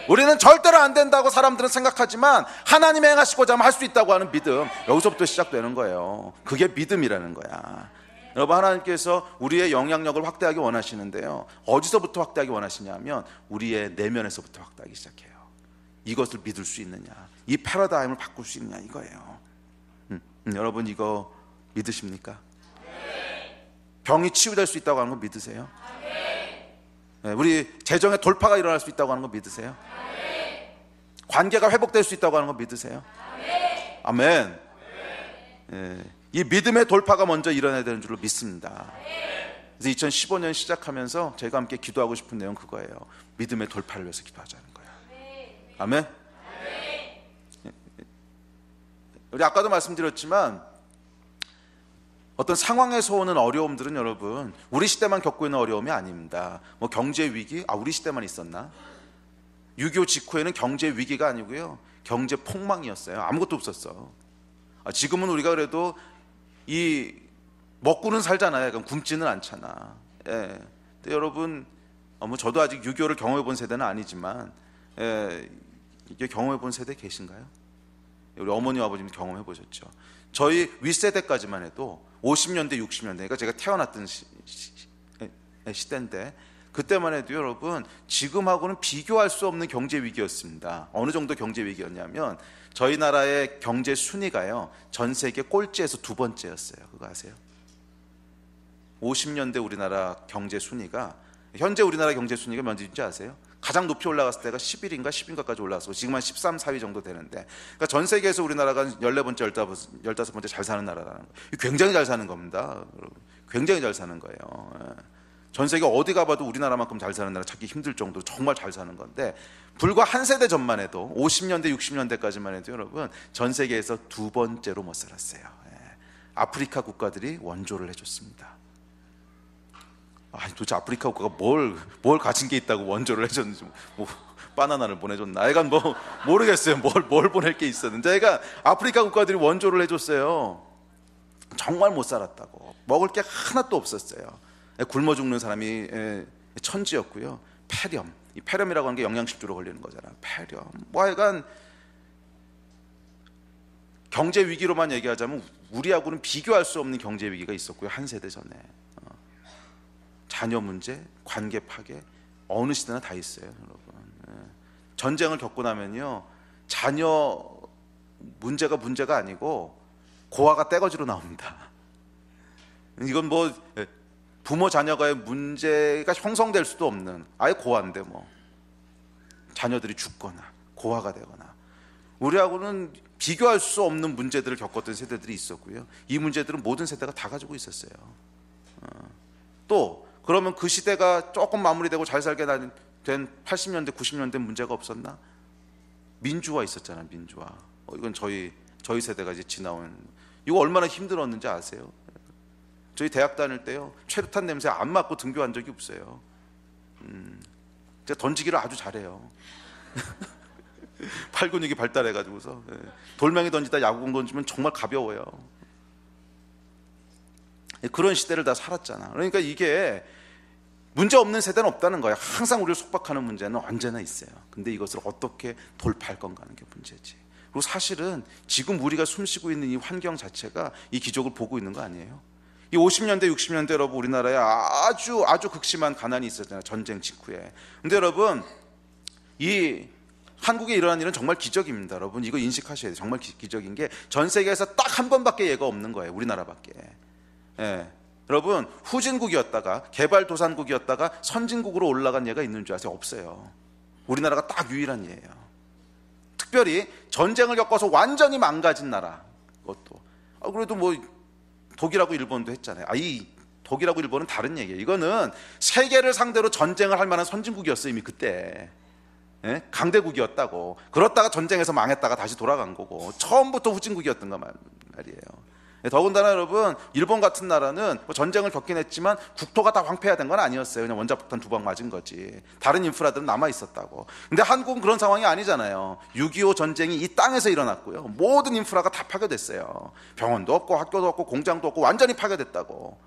우리는 절대로 안 된다고 사람들은 생각하지만 하나님이 행하시고자 하면 할 수 있다고 하는 믿음. 여기서부터 시작되는 거예요. 그게 믿음이라는 거야. 여러분, 하나님께서 우리의 영향력을 확대하기 원하시는데요, 어디서부터 확대하기 원하시냐면 우리의 내면에서부터 확대하기 시작해요. 이것을 믿을 수 있느냐, 이 패러다임을 바꿀 수 있느냐, 이거예요. 여러분, 이거 믿으십니까? 병이 치유될 수 있다고 하는 거 믿으세요? 우리 재정의 돌파가 일어날 수 있다고 하는 거 믿으세요? 관계가 회복될 수 있다고 하는 거 믿으세요? 아멘. 이 믿음의 돌파가 먼저 일어나야 되는 줄로 믿습니다. 그래서 2015년 시작하면서 저희가 함께 기도하고 싶은 내용 그거예요. 믿음의 돌파를 위해서 기도하자는 거예요. 아멘. 우리 아까도 말씀드렸지만 어떤 상황에서 오는 어려움들은 여러분 우리 시대만 겪고 있는 어려움이 아닙니다. 뭐 경제 위기, 우리 시대만 있었나? 6.25 직후에는 경제 위기가 아니고요, 경제 폭망이었어요. 아무것도 없었어. 지금은 우리가 그래도 이 먹고는 살잖아요. 그럼 굶지는 않잖아. 근데 여러분, 뭐 저도 아직 6.25를 경험해 본 세대는 아니지만, 이게 경험해 본 세대 계신가요? 우리 어머니 아버님 경험해 보셨죠? 저희 윗세대까지만 해도 50년대 60년대, 그러니까 제가 태어났던 시대인데 그때만 해도 여러분 지금하고는 비교할 수 없는 경제 위기였습니다. 어느 정도 경제 위기였냐면 저희 나라의 경제 순위가요 전 세계 꼴찌에서 두 번째였어요. 그거 아세요? 50년대 우리나라 경제 순위가, 현재 우리나라 경제 순위가 몇 위인지 아세요? 가장 높이 올라갔을 때가 11인가 10인가까지 올라갔고 지금 한 13, 4위 정도 되는데, 그러니까 전 세계에서 우리나라가 14번째, 15번째 잘 사는 나라라는 거예요. 굉장히 잘 사는 겁니다. 굉장히 잘 사는 거예요. 전 세계 어디 가봐도 우리나라만큼 잘 사는 나라 찾기 힘들 정도로 정말 잘 사는 건데, 불과 한 세대 전만 해도 50년대, 60년대까지만 해도 여러분 전 세계에서 두 번째로 못 살았어요. 아프리카 국가들이 원조를 해줬습니다. 도대체 아프리카 국가가 뭘 가진 게 있다고 원조를 해줬는지, 뭐 바나나를 보내줬나? 애가 뭐 모르겠어요. 뭘 보낼 게 있었는데, 애가 아프리카 국가들이 원조를 해줬어요. 정말 못 살았다고. 먹을 게 하나도 없었어요. 굶어 죽는 사람이 천지였고요. 폐렴, 이 폐렴이라고 하는 게 영양실조로 걸리는 거잖아요. 폐렴. 뭐 하여간 경제 위기로만 얘기하자면 우리하고는 비교할 수 없는 경제 위기가 있었고요. 한 세대 전에. 자녀 문제, 관계 파괴, 어느 시대나 다 있어요, 여러분. 전쟁을 겪고 나면요, 자녀 문제가 아니고 고아가 떼거지로 나옵니다. 이건 뭐 부모 자녀가의 문제가 형성될 수도 없는 아예 고아인데 뭐 자녀들이 죽거나 고아가 되거나, 우리하고는 비교할 수 없는 문제들을 겪었던 세대들이 있었고요. 이 문제들은 모든 세대가 다 가지고 있었어요. 또 그러면 그 시대가 조금 마무리되고 잘 살게 된 80년대, 90년대 문제가 없었나? 민주화 있었잖아요. 민주화. 이건 저희 세대가 이제 지나온, 이거 얼마나 힘들었는지 아세요? 저희 대학 다닐 때요, 최루탄 냄새 안 맡고 등교한 적이 없어요. 제가 던지기를 아주 잘해요. 팔 근육이 발달해가지고서 돌멩이 던지다 야구공 던지면 정말 가벼워요. 그런 시대를 다 살았잖아. 그러니까 이게 문제 없는 세대는 없다는 거예요. 항상 우리를 속박하는 문제는 언제나 있어요. 근데 이것을 어떻게 돌파할 건가 하는 게 문제지. 그리고 사실은 지금 우리가 숨쉬고 있는 이 환경 자체가 이 기적을 보고 있는 거 아니에요? 이 50년대, 60년대 여러분 우리나라에 아주 극심한 가난이 있었잖아요. 전쟁 직후에. 근데 여러분 이 한국에 일어난 일은 정말 기적입니다. 여러분 이거 인식하셔야 돼요. 정말 기적인 게 전 세계에서 딱 한 번밖에 예가 없는 거예요. 우리나라밖에. 여러분 후진국이었다가 개발도상국이었다가 선진국으로 올라간 예가 있는 줄 아세요? 없어요. 우리나라가 딱 유일한 예예요. 특별히 전쟁을 겪어서 완전히 망가진 나라. 그것도 그래도 뭐 독일하고 일본도 했잖아요. 이 독일하고 일본은 다른 얘기예요. 이거는 세계를 상대로 전쟁을 할 만한 선진국이었어요. 이미 그때 강대국이었다고. 그렇다가 전쟁에서 망했다가 다시 돌아간 거고, 처음부터 후진국이었던 거 말이에요. 더군다나 여러분 일본 같은 나라는 전쟁을 겪긴 했지만 국토가 다 황폐화된 건 아니었어요. 그냥 원자폭탄 2방 맞은 거지. 다른 인프라들은 남아 있었다고. 근데 한국은 그런 상황이 아니잖아요. 6.25 전쟁이 이 땅에서 일어났고요, 모든 인프라가 다 파괴됐어요. 병원도 없고 학교도 없고 공장도 없고 완전히 파괴됐다고.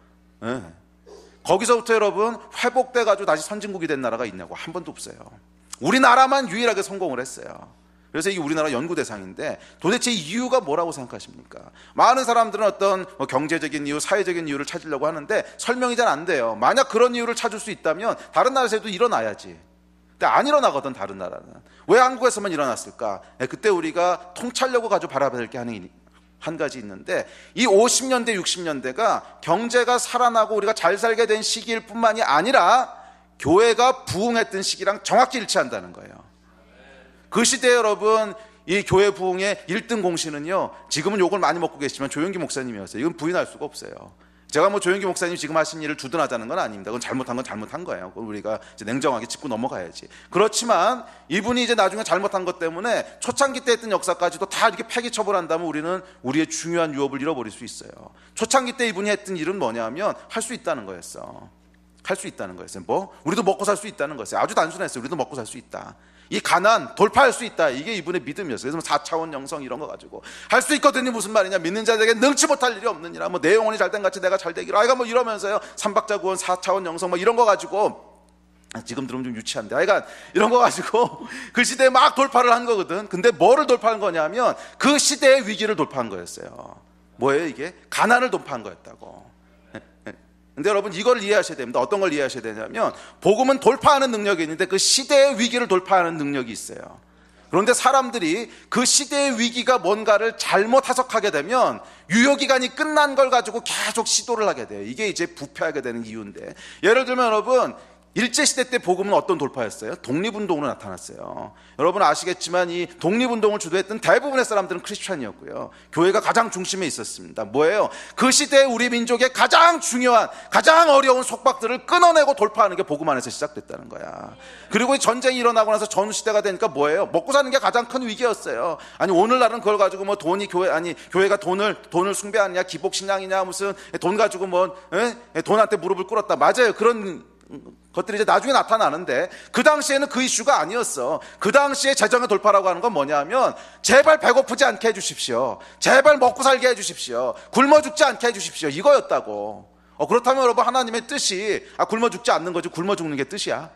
거기서부터 여러분 회복돼 가지고 다시 선진국이 된 나라가 있냐고? 한 번도 없어요. 우리나라만 유일하게 성공을 했어요. 그래서 이게 우리나라 연구 대상인데, 도대체 이유가 뭐라고 생각하십니까? 많은 사람들은 어떤 경제적인 이유, 사회적인 이유를 찾으려고 하는데 설명이 잘 안 돼요. 만약 그런 이유를 찾을 수 있다면 다른 나라에서도 일어나야지. 근데 안 일어나거든, 다른 나라는. 왜 한국에서만 일어났을까? 그때 우리가 통찰력을 가지고 바라봐야 될 게 한 가지 있는데, 이 50년대, 60년대가 경제가 살아나고 우리가 잘 살게 된 시기일 뿐만이 아니라 교회가 부흥했던 시기랑 정확히 일치한다는 거예요. 그 시대에 여러분 이 교회 부흥의 1등 공신은요, 지금은 욕을 많이 먹고 계시지만 조용기 목사님이었어요. 이건 부인할 수가 없어요. 제가 뭐 조용기 목사님 지금 하신 일을 두둔하자는 건 아닙니다. 그건 잘못한 건 잘못한 거예요. 그건 우리가 이제 냉정하게 짚고 넘어가야지. 그렇지만 이분이 이제 나중에 잘못한 것 때문에 초창기 때 했던 역사까지도 다 이렇게 폐기 처벌한다면 우리는 우리의 중요한 유업을 잃어버릴 수 있어요. 초창기 때 이분이 했던 일은 뭐냐면 할 수 있다는 거였어. 할 수 있다는 거였어요. 뭐 우리도 먹고 살 수 있다는 거였어요. 아주 단순했어요. 우리도 먹고 살 수 있다. 이 가난 돌파할 수 있다. 이게 이분의 믿음이었어요. 그래서 4차원 영성 이런 거 가지고 할 수 있거든요. 무슨 말이냐? 믿는 자들에게 능치 못할 일이 없느니라. 뭐 내 영혼이 잘된 같이 내가 잘 되기로. 뭐 이러면서요. 삼박자 구원, 4차원 영성 뭐 이런 거 가지고, 지금 들으면 좀 유치한데, 이런 거 가지고 그 시대에 막 돌파를 한 거거든. 근데 뭐를 돌파한 거냐면 그 시대의 위기를 돌파한 거였어요. 뭐예요 이게? 가난을 돌파한 거였다고. 근데 여러분 이걸 이해하셔야 됩니다. 어떤 걸 이해하셔야 되냐면 복음은 돌파하는 능력이 있는데 그 시대의 위기를 돌파하는 능력이 있어요. 그런데 사람들이 그 시대의 위기가 뭔가를 잘못 해석하게 되면 유효기간이 끝난 걸 가지고 계속 시도를 하게 돼요. 이게 이제 부패하게 되는 이유인데, 예를 들면 여러분 일제시대 때 복음은 어떤 돌파였어요? 독립운동으로 나타났어요. 여러분 아시겠지만 이 독립운동을 주도했던 대부분의 사람들은 크리스찬이었고요. 교회가 가장 중심에 있었습니다. 뭐예요? 그 시대에 우리 민족의 가장 중요한, 가장 어려운 속박들을 끊어내고 돌파하는 게 복음 안에서 시작됐다는 거야. 그리고 전쟁이 일어나고 나서 전후시대가 되니까 뭐예요? 먹고 사는 게 가장 큰 위기였어요. 아니 오늘날은 그걸 가지고 뭐 돈이 교회가 돈을 숭배하느냐, 기복신앙이냐, 무슨 돈 가지고 돈한테 무릎을 꿇었다. 맞아요. 그런 것들이 이제 나중에 나타나는데 그 당시에는 그 이슈가 아니었어. 그 당시에 재정의 돌파라고 하는 건 뭐냐면 제발 배고프지 않게 해주십시오. 제발 먹고 살게 해주십시오. 굶어 죽지 않게 해주십시오. 이거였다고. 그렇다면 여러분 하나님의 뜻이 굶어 죽지 않는 거지 굶어 죽는 게 뜻이야?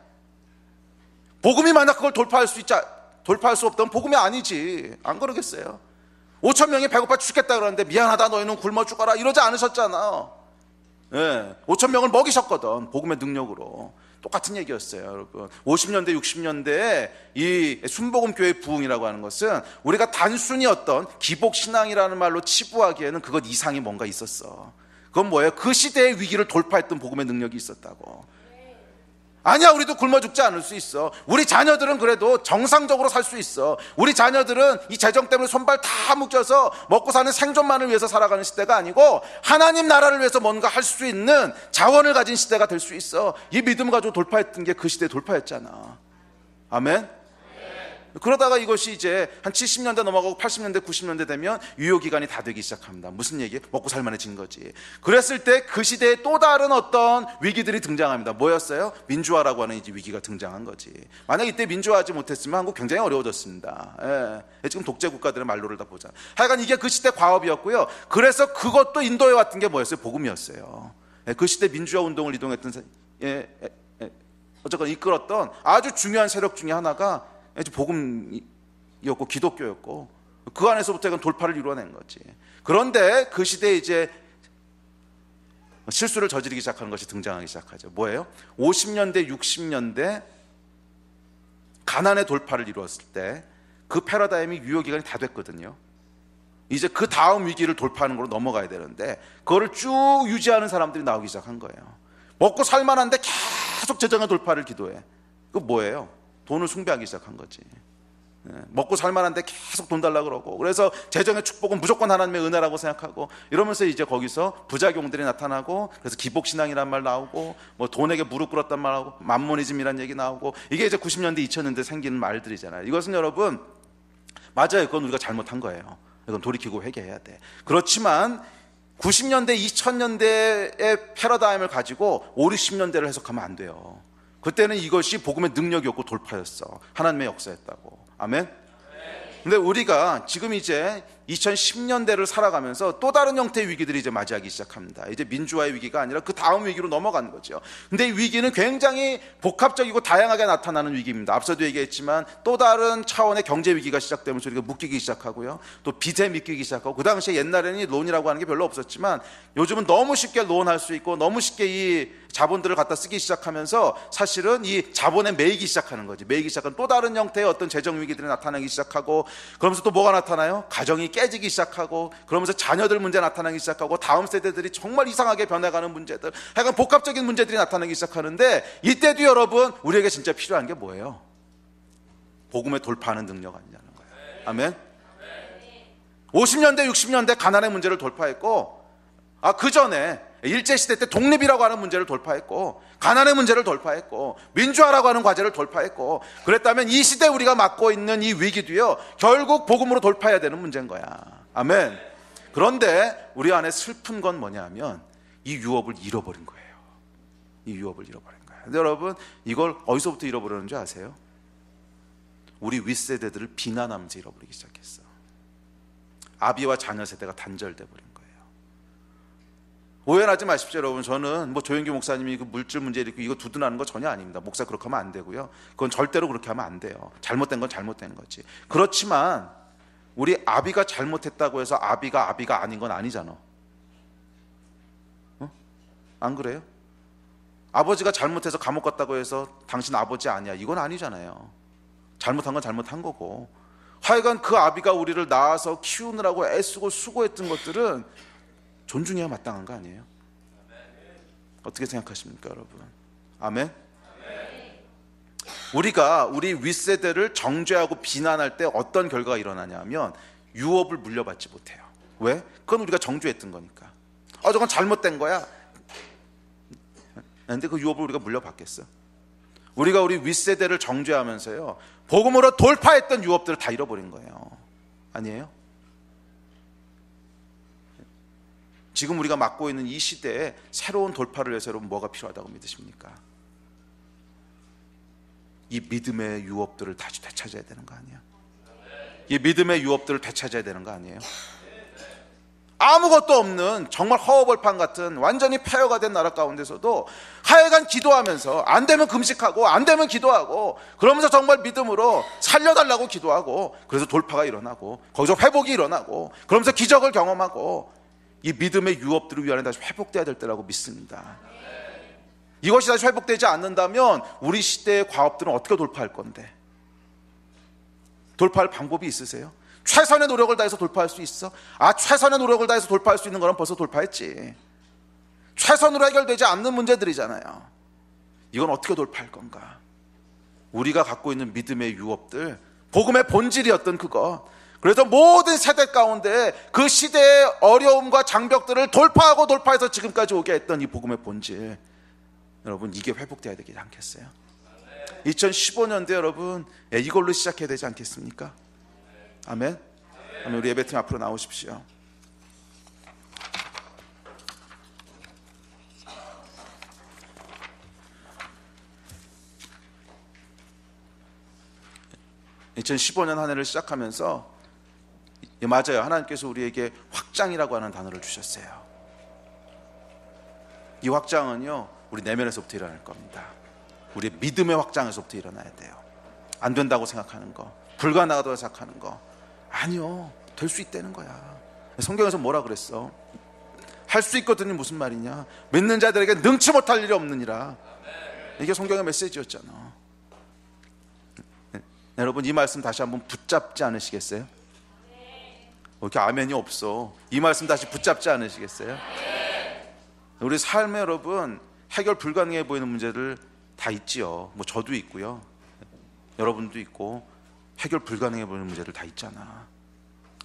복음이 만약 그걸 돌파할 수 없다면 복음이 아니지. 안 그러겠어요? 5천 명이 배고파 죽겠다 그러는데 미안하다 너희는 굶어 죽어라 이러지 않으셨잖아. 5천 명을 먹이셨거든. 복음의 능력으로. 똑같은 얘기였어요, 여러분. 50년대, 60년대에 이 순복음교회 부흥이라고 하는 것은 우리가 단순히 어떤 기복신앙이라는 말로 치부하기에는 그것 이상이 뭔가 있었어. 그건 뭐예요? 그 시대의 위기를 돌파했던 복음의 능력이 있었다고. 아니야, 우리도 굶어 죽지 않을 수 있어. 우리 자녀들은 그래도 정상적으로 살 수 있어. 우리 자녀들은 이 재정 때문에 손발 다 묶여서 먹고 사는 생존만을 위해서 살아가는 시대가 아니고 하나님 나라를 위해서 뭔가 할 수 있는 자원을 가진 시대가 될 수 있어. 이 믿음 가지고 돌파했던 게 그 시대의 돌파였잖아. 아멘? 그러다가 이것이 이제 한 70년대 넘어가고 80년대 90년대 되면 유효기간이 다 되기 시작합니다. 무슨 얘기? 먹고 살만해진 거지. 그랬을 때 그 시대에 또 다른 어떤 위기들이 등장합니다. 뭐였어요? 민주화라고 하는 이제 위기가 등장한 거지. 만약 이때 민주화하지 못했으면 한국 굉장히 어려워졌습니다. 지금 독재 국가들의 말로를 다 보자. 하여간 이게 그 시대 과업이었고요. 그래서 그것도 인도해 왔던 게 뭐였어요? 복음이었어요. 그 시대 민주화 운동을 이동했던 어쨌건 이끌었던 아주 중요한 세력 중에 하나가 복음이었고 기독교였고 그 안에서부터 이건 돌파를 이루어낸 거지. 그런데 그 시대에 이제 실수를 저지르기 시작하는 것이 등장하기 시작하죠. 뭐예요? 50년대 60년대 가난의 돌파를 이루었을 때 그 패러다임이 유효기간이 다 됐거든요. 이제 그 다음 위기를 돌파하는 걸로 넘어가야 되는데 그거를 쭉 유지하는 사람들이 나오기 시작한 거예요. 먹고 살만한데 계속 재정의 돌파를 기도해. 그거 뭐예요? 돈을 숭배하기 시작한 거지. 먹고 살만한데 계속 돈 달라고 그러고, 그래서 재정의 축복은 무조건 하나님의 은혜라고 생각하고 이러면서 이제 거기서 부작용들이 나타나고, 그래서 기복신앙이란 말 나오고, 뭐 돈에게 무릎 꿇었단 말하고 만모니즘이란 얘기 나오고, 이게 이제 90년대 2000년대 생기는 말들이잖아요. 이것은 여러분 맞아요. 그건 우리가 잘못한 거예요. 이건 돌이키고 회개해야 돼. 그렇지만 90년대 2000년대의 패러다임을 가지고 5, 60년대를 해석하면 안 돼요. 그때는 이것이 복음의 능력이었고 돌파였어. 하나님의 역사였다고. 아멘? 근데 우리가 지금 이제 2010년대를 살아가면서 또 다른 형태의 위기들이 이제 맞이하기 시작합니다. 이제 민주화의 위기가 아니라 그 다음 위기로 넘어가는 거죠. 근데 이 위기는 굉장히 복합적이고 다양하게 나타나는 위기입니다. 앞서도 얘기했지만 또 다른 차원의 경제 위기가 시작되면서 우리가 묶이기 시작하고요. 또 빚에 묶이기 시작하고, 그 당시에 옛날에는 론이라고 하는 게 별로 없었지만 요즘은 너무 쉽게 론할 수 있고 너무 쉽게 이 자본들을 갖다 쓰기 시작하면서 사실은 이 자본에 매이기 시작하는 거지. 매이기 시작한 또 다른 형태의 어떤 재정 위기들이 나타나기 시작하고, 그러면서 또 뭐가 나타나요? 가정이 깨지기 시작하고, 그러면서 자녀들 문제 나타나기 시작하고, 다음 세대들이 정말 이상하게 변해가는 문제들, 하여간 복합적인 문제들이 나타나기 시작하는데, 이때도 여러분 우리에게 진짜 필요한 게 뭐예요? 복음에 돌파하는 능력 아니냐는 거예요. 아멘? 50년대 60년대 가난의 문제를 돌파했고, 그 전에 일제시대 때 독립이라고 하는 문제를 돌파했고, 가난의 문제를 돌파했고, 민주화라고 하는 과제를 돌파했고, 그랬다면 이 시대에 우리가 맡고 있는 이 위기도요 결국 복음으로 돌파해야 되는 문제인 거야. 아멘. 그런데 우리 안에 슬픈 건 뭐냐면 이 유업을 잃어버린 거예요. 이 유업을 잃어버린 거예요. 근데 여러분 이걸 어디서부터 잃어버리는 줄 아세요? 우리 윗세대들을 비난하면서 잃어버리기 시작했어. 아비와 자녀 세대가 단절돼 버린 거예요. 오해하지 마십시오, 여러분. 저는 뭐 조영기 목사님이 그 물질 문제 있고 이거 두둔하는 거 전혀 아닙니다. 목사 그렇게 하면 안 되고요. 그건 절대로 그렇게 하면 안 돼요. 잘못된 건 잘못된 거지. 그렇지만 우리 아비가 잘못했다고 해서 아비가 아닌 건 아니잖아. 안 그래요? 아버지가 잘못해서 감옥 갔다고 해서 당신 아버지 아니야, 이건 아니잖아요. 잘못한 건 잘못한 거고, 하여간 그 아비가 우리를 낳아서 키우느라고 애쓰고 수고했던 것들은 존중해야 마땅한 거 아니에요? 어떻게 생각하십니까, 여러분? 아멘? 우리가 우리 윗세대를 정죄하고 비난할 때 어떤 결과가 일어나냐면 유업을 물려받지 못해요. 왜? 그건 우리가 정죄했던 거니까. 저건 잘못된 거야. 근데 그 유업을 우리가 물려받겠어? 우리가 우리 윗세대를 정죄하면서요, 복음으로 돌파했던 유업들을 다 잃어버린 거예요. 아니에요? 지금 우리가 맡고 있는 이 시대에 새로운 돌파를 위해서 여러분 뭐가 필요하다고 믿으십니까? 이 믿음의 유업들을 다시 되찾아야 되는 거 아니에요? 이 믿음의 유업들을 되찾아야 되는 거 아니에요? 아무것도 없는 정말 허허벌판 같은 완전히 폐허가 된 나라 가운데서도 하여간 기도하면서 안 되면 금식하고 안 되면 기도하고 그러면서 정말 믿음으로 살려달라고 기도하고, 그래서 돌파가 일어나고 거기서 회복이 일어나고 그러면서 기적을 경험하고, 이 믿음의 유업들을 위안에 다시 회복돼야 될 때라고 믿습니다. 이것이 다시 회복되지 않는다면 우리 시대의 과업들은 어떻게 돌파할 건데? 돌파할 방법이 있으세요? 최선의 노력을 다해서 돌파할 수 있어? 최선의 노력을 다해서 돌파할 수 있는 거는 벌써 돌파했지. 최선으로 해결되지 않는 문제들이잖아요. 이건 어떻게 돌파할 건가? 우리가 갖고 있는 믿음의 유업들, 복음의 본질이었던 그거, 그래서 모든 세대 가운데 그 시대의 어려움과 장벽들을 돌파해서 지금까지 오게 했던 이 복음의 본질, 여러분 이게 회복돼야 되지 않겠어요? 2015년도 여러분 이걸로 시작해야 되지 않겠습니까? 아멘. 아멘. 우리 예배팀 앞으로 나오십시오. (2015년) 한 해를 시작하면서 맞아요, 하나님께서 우리에게 확장이라고 하는 단어를 주셨어요. 이 확장은요, 우리 내면에서부터 일어날 겁니다. 우리의 믿음의 확장에서부터 일어나야 돼요. 안 된다고 생각하는 거, 불가능하다고 생각하는 거, 아니요, 될 수 있다는 거야. 성경에서 뭐라 그랬어? 할 수 있거든요. 무슨 말이냐? 믿는 자들에게 능치 못할 일이 없느니라. 이게 성경의 메시지였잖아. 여러분 이 말씀 다시 한번 붙잡지 않으시겠어요? 이렇게 아멘이 없어. 이 말씀 다시 붙잡지 않으시겠어요? 우리 삶에 여러분 해결 불가능해 보이는 문제들 다 있지요. 뭐 저도 있고요, 여러분도 있고, 해결 불가능해 보이는 문제들 다 있잖아.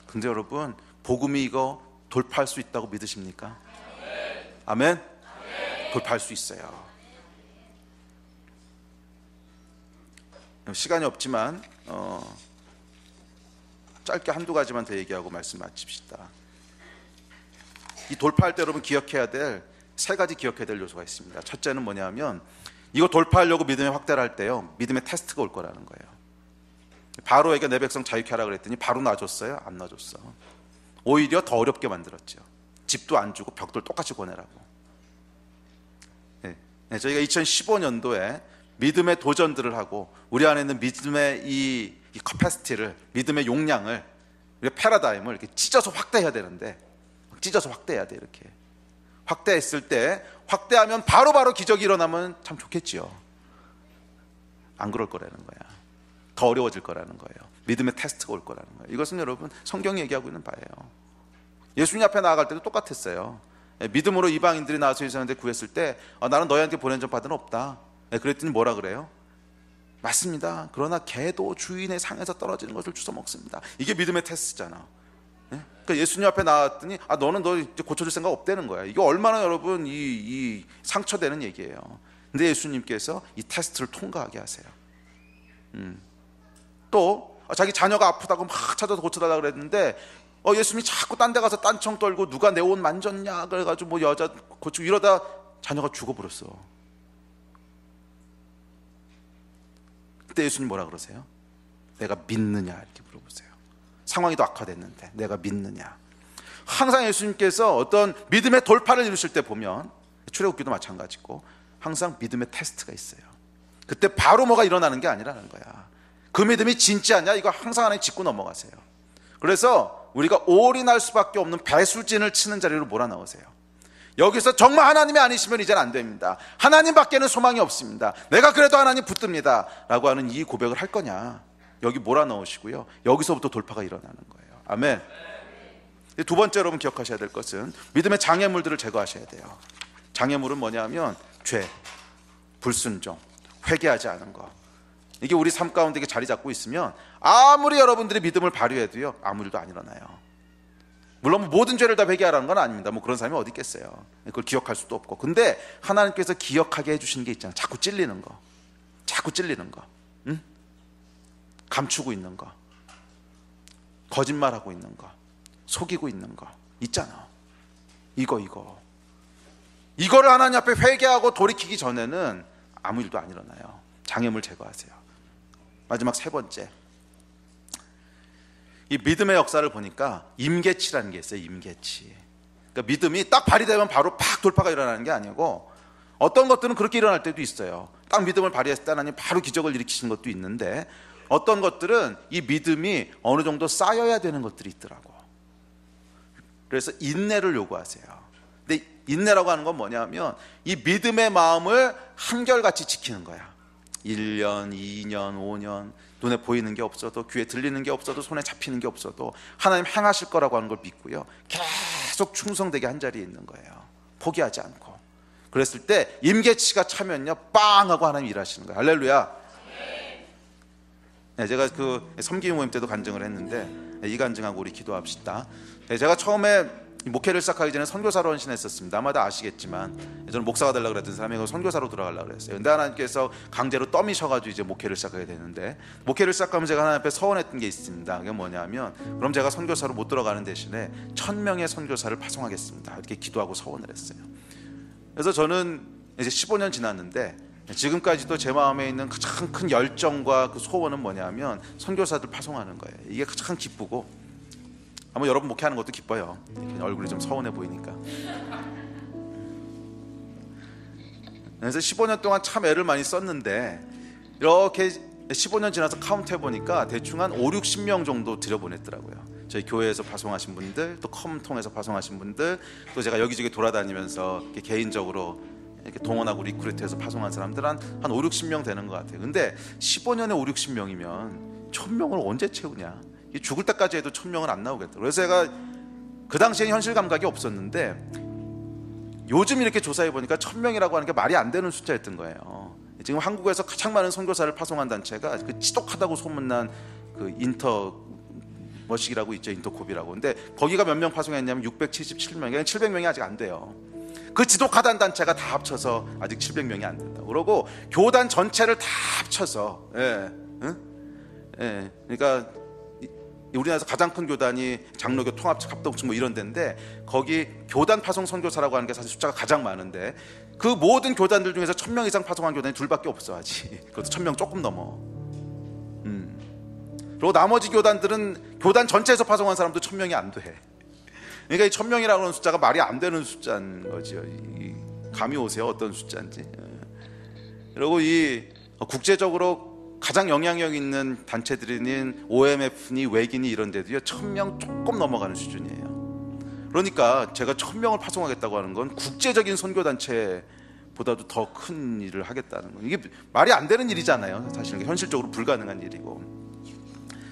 근데 여러분 복음이 이거 돌파할 수 있다고 믿으십니까? 아멘? 돌파할 수 있어요. 시간이 없지만 짧게 한두 가지만 더 얘기하고 말씀 마칩시다. 이 돌파할 때 여러분 기억해야 될 세 가지 기억해야 될 요소가 있습니다. 첫째는 뭐냐면, 이거 돌파하려고 믿음의 확대를 할 때요, 믿음의 테스트가 올 거라는 거예요. 바로에게 내 백성 자유케 하라 그랬더니 바로 놔줬어요? 안 놔줬어. 오히려 더 어렵게 만들었죠. 집도 안 주고 벽돌 똑같이 보내라고. 저희가 2015년도에 믿음의 도전들을 하고 우리 안에 있는 믿음의 이 커패시티를, 믿음의 용량을, 우리 패러다임을 이렇게 찢어서 확대해야 되는데, 찢어서 확대해야 돼. 이렇게 확대했을 때, 확대하면 바로바로 기적이 일어나면 참 좋겠지요. 안 그럴 거라는 거야. 더 어려워질 거라는 거예요. 믿음의 테스트가 올 거라는 거예요. 이것은 여러분 성경이 얘기하고 있는 바예요. 예수님 앞에 나아갈 때도 똑같았어요. 믿음으로 이방인들이 나와서 예수님한테 구했을 때 나는 너희한테 보낸 점 받은 없다. 그랬더니 뭐라 그래요? 맞습니다. 그러나 개도 주인의 상에서 떨어지는 것을 주워 먹습니다. 이게 믿음의 테스트잖아. 그러니까 예수님 앞에 나왔더니 너는 너 이제 고쳐줄 생각 없다는 거야. 이게 얼마나 여러분 이 상처되는 얘기예요. 근데 예수님께서 이 테스트를 통과하게 하세요. 또 자기 자녀가 아프다고 막 찾아서 고쳐달라고 그랬는데 예수님이 자꾸 딴 데 가서 딴청 떨고 누가 내 옷 만졌냐 그래가지고 뭐 여자 고치고 이러다 자녀가 죽어버렸어. 그때 예수님 뭐라 그러세요? 내가 믿느냐 이렇게 물어보세요. 상황이 더 악화됐는데 내가 믿느냐. 항상 예수님께서 어떤 믿음의 돌파를 이루실 때 보면, 출애굽기도 마찬가지고 항상 믿음의 테스트가 있어요. 그때 바로 뭐가 일어나는 게 아니라는 거야. 그 믿음이 진짜냐 이거 항상 하나님 짚고 넘어가세요. 그래서 우리가 올인할 수밖에 없는 배수진을 치는 자리로 몰아넣으세요. 여기서 정말 하나님이 아니시면 이제는 안 됩니다. 하나님밖에는 소망이 없습니다. 내가 그래도 하나님 붙듭니다 라고 하는 이 고백을 할 거냐, 여기 몰아넣으시고요, 여기서부터 돌파가 일어나는 거예요. 아멘. 두 번째 여러분 기억하셔야 될 것은 믿음의 장애물들을 제거하셔야 돼요. 장애물은 뭐냐면 죄, 불순종, 회개하지 않은 것. 이게 우리 삶 가운데 자리 잡고 있으면 아무리 여러분들이 믿음을 발휘해도요, 아무 일도 안 일어나요. 물론 모든 죄를 다 회개하라는 건 아닙니다. 뭐 그런 사람이 어디 있겠어요. 그걸 기억할 수도 없고. 근데 하나님께서 기억하게 해주시는 게 있잖아요. 자꾸 찔리는 거, 자꾸 찔리는 거, 응? 감추고 있는 거, 거짓말하고 있는 거, 속이고 있는 거 있잖아. 이거를 하나님 앞에 회개하고 돌이키기 전에는 아무 일도 안 일어나요. 장애물 제거하세요. 마지막 세 번째, 이 믿음의 역사를 보니까 임계치라는 게 있어요. 임계치. 그러니까 믿음이 딱 발휘되면 바로 팍 돌파가 일어나는 게 아니고, 어떤 것들은 그렇게 일어날 때도 있어요. 딱 믿음을 발휘했을 때 하나님 바로 기적을 일으키시는 것도 있는데, 어떤 것들은 이 믿음이 어느 정도 쌓여야 되는 것들이 있더라고. 그래서 인내를 요구하세요. 근데 인내라고 하는 건 뭐냐면 이 믿음의 마음을 한결같이 지키는 거야. 1년, 2년, 5년 눈에 보이는 게 없어도, 귀에 들리는 게 없어도, 손에 잡히는 게 없어도 하나님 행하실 거라고 하는 걸 믿고요, 계속 충성되게 한 자리에 있는 거예요. 포기하지 않고. 그랬을 때 임계치가 차면요, 빵 하고 하나님 일하시는 거예요. 할렐루야. 네, 제가 그 섬기는 모임 때도 간증을 했는데, 이 간증하고 우리 기도합시다. 네, 제가 처음에 목회를 시작하기 전에 선교사로 헌신했었습니다. 아마도 아시겠지만 저는 목사가 되려고 그랬던 사람이 선교사로 들어가려고 그랬어요. 근데 하나님께서 강제로 떠미셔가지고 이제 목회를 시작하게 되는데, 목회를 시작하면 제가 하나님 앞에 서원했던 게 있습니다. 그게 뭐냐면, 그럼 제가 선교사로 못 들어가는 대신에 1000명의 선교사를 파송하겠습니다, 이렇게 기도하고 서원을 했어요. 그래서 저는 이제 15년 지났는데 지금까지도 제 마음에 있는 가장 큰 열정과 그 소원은 뭐냐면 선교사들 파송하는 거예요. 이게 가장 기쁘고, 아마 여러분 목회하는 것도 기뻐요. 얼굴이 좀 서운해 보이니까. 그래서 15년 동안 참 애를 많이 썼는데, 이렇게 15년 지나서 카운트 해보니까 대충 한 5, 60명 정도 들여보냈더라고요. 저희 교회에서 파송하신 분들, 또 컴 통해서 파송하신 분들, 또 제가 여기저기 돌아다니면서 이렇게 개인적으로 이렇게 동원하고 리크루트해서 파송한 사람들 한 5, 60명 되는 것 같아요. 근데 15년에 5, 60명이면 1000명을 언제 채우냐? 죽을 때까지 해도 1000명은 안 나오겠다. 그래서 제가 그 당시에는 현실 감각이 없었는데, 요즘 이렇게 조사해 보니까 1000명이라고 하는 게 말이 안 되는 숫자였던 거예요. 지금 한국에서 가장 많은 선교사를 파송한 단체가 그 지독하다고 소문난 그 인터머식이라고 있죠, 인터콥이라고. 근데 거기가 몇 명 파송했냐면 677명, 700명이 아직 안 돼요. 그 지독하다는 단체가 다 합쳐서 아직 700명이 안 된다고. 그러고 교단 전체를 다 합쳐서, 그러니까 우리나라에서 가장 큰 교단이 장로교 통합측 합동측 뭐 이런 데인데, 거기 교단 파송 선교사라고 하는 게 사실 숫자가 가장 많은데, 그 모든 교단들 중에서 1000명 이상 파송한 교단이 둘밖에 없어 아직. 그것도 1000명 조금 넘어. 그리고 나머지 교단들은 교단 전체에서 파송한 사람도 1000명이 안 돼. 그러니까 이 1000명이라고 하는 숫자가 말이 안 되는 숫자인 거죠. 감이 오세요, 어떤 숫자인지. 그리고 이 국제적으로 가장 영향력 있는 단체들인 OMF니 외기니 이런 데도요, 1000명 조금 넘어가는 수준이에요. 그러니까 제가 1000명을 파송하겠다고 하는 건 국제적인 선교단체보다도 더 큰 일을 하겠다는 건, 이게 말이 안 되는 일이잖아요. 사실은 현실적으로 불가능한 일이고.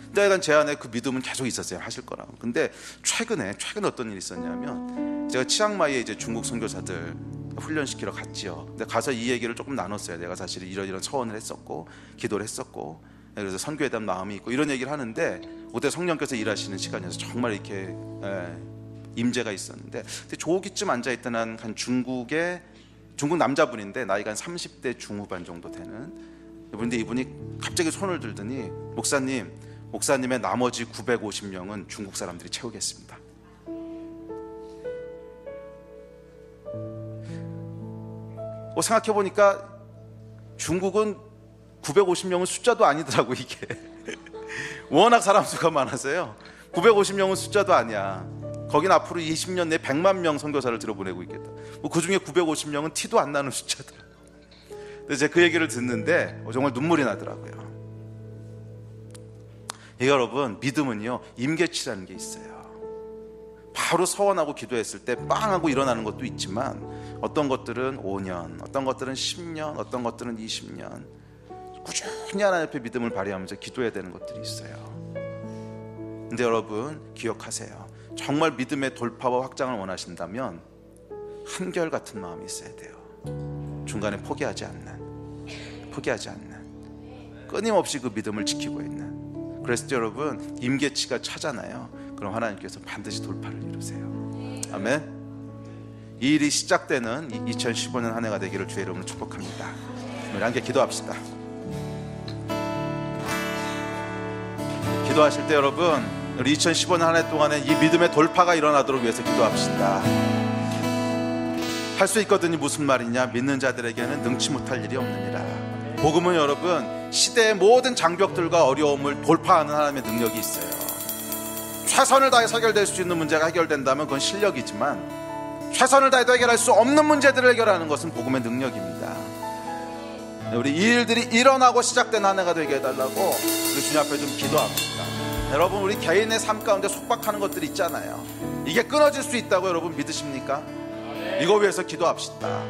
근데 약간 제 안에 그 믿음은 계속 있었어요, 하실 거라고. 근데 최근에 어떤 일이 있었냐면, 제가 치앙마이에 이제 중국 선교사들 훈련시키러 갔지요. 근데 가서 이 얘기를 조금 나눴어요. 내가 사실 이런 서원을 했었고 기도를 했었고, 그래서 선교회담 마음이 있고 이런 얘기를 하는데, 그때 성령께서 일하시는 시간이어서 정말 이렇게 임재가 있었는데, 근데 조기쯤 앉아있던 한 중국 남자분인데 나이가 한 30대 중후반 정도 되는 이분인데, 이분이 갑자기 손을 들더니, 목사님의 나머지 950명은 중국 사람들이 채우겠습니다. 생각해보니까 중국은 950명은 숫자도 아니더라고. 이게 워낙 사람 수가 많아서요, 950명은 숫자도 아니야. 거긴 앞으로 20년 내에 100만 명 선교사를 들어보내고 있겠다. 그 중에 950명은 티도 안 나는 숫자더라. 근데 제가 그 얘기를 듣는데 정말 눈물이 나더라고요. 여러분, 믿음은요, 임계치라는 게 있어요. 바로 서원하고 기도했을 때 빵 하고 일어나는 것도 있지만, 어떤 것들은 5년, 어떤 것들은 10년, 어떤 것들은 20년 꾸준히 하나님 앞에 믿음을 발휘하면서 기도해야 되는 것들이 있어요. 근데 여러분 기억하세요. 정말 믿음의 돌파와 확장을 원하신다면 한결같은 마음이 있어야 돼요. 중간에 포기하지 않는, 끊임없이 그 믿음을 지키고 있는. 그래서 여러분 임계치가 차잖아요. 그럼 하나님께서 반드시 돌파를 이루세요. 아멘. 이 일이 시작되는 2015년 한 해가 되기를 주의 이름으로 축복합니다. 우리 함께 기도합시다. 기도하실 때 여러분, 우리 2015년 한 해 동안에 이 믿음의 돌파가 일어나도록 위해서 기도합시다. 할 수 있거든요. 무슨 말이냐? 믿는 자들에게는 능치 못할 일이 없느니라. 복음은 여러분 시대의 모든 장벽들과 어려움을 돌파하는 하나님의 능력이 있어요. 최선을 다해 해결될 수 있는 문제가 해결된다면 그건 실력이지만, 최선을 다해도 해결할 수 없는 문제들을 해결하는 것은 복음의 능력입니다. 우리 이 일들이 일어나고 시작된 한 해가 되게 해달라고 우리 주님 앞에 좀 기도합시다. 여러분 우리 개인의 삶 가운데 속박하는 것들이 있잖아요. 이게 끊어질 수 있다고 여러분 믿으십니까? 이거 위해서 기도합시다.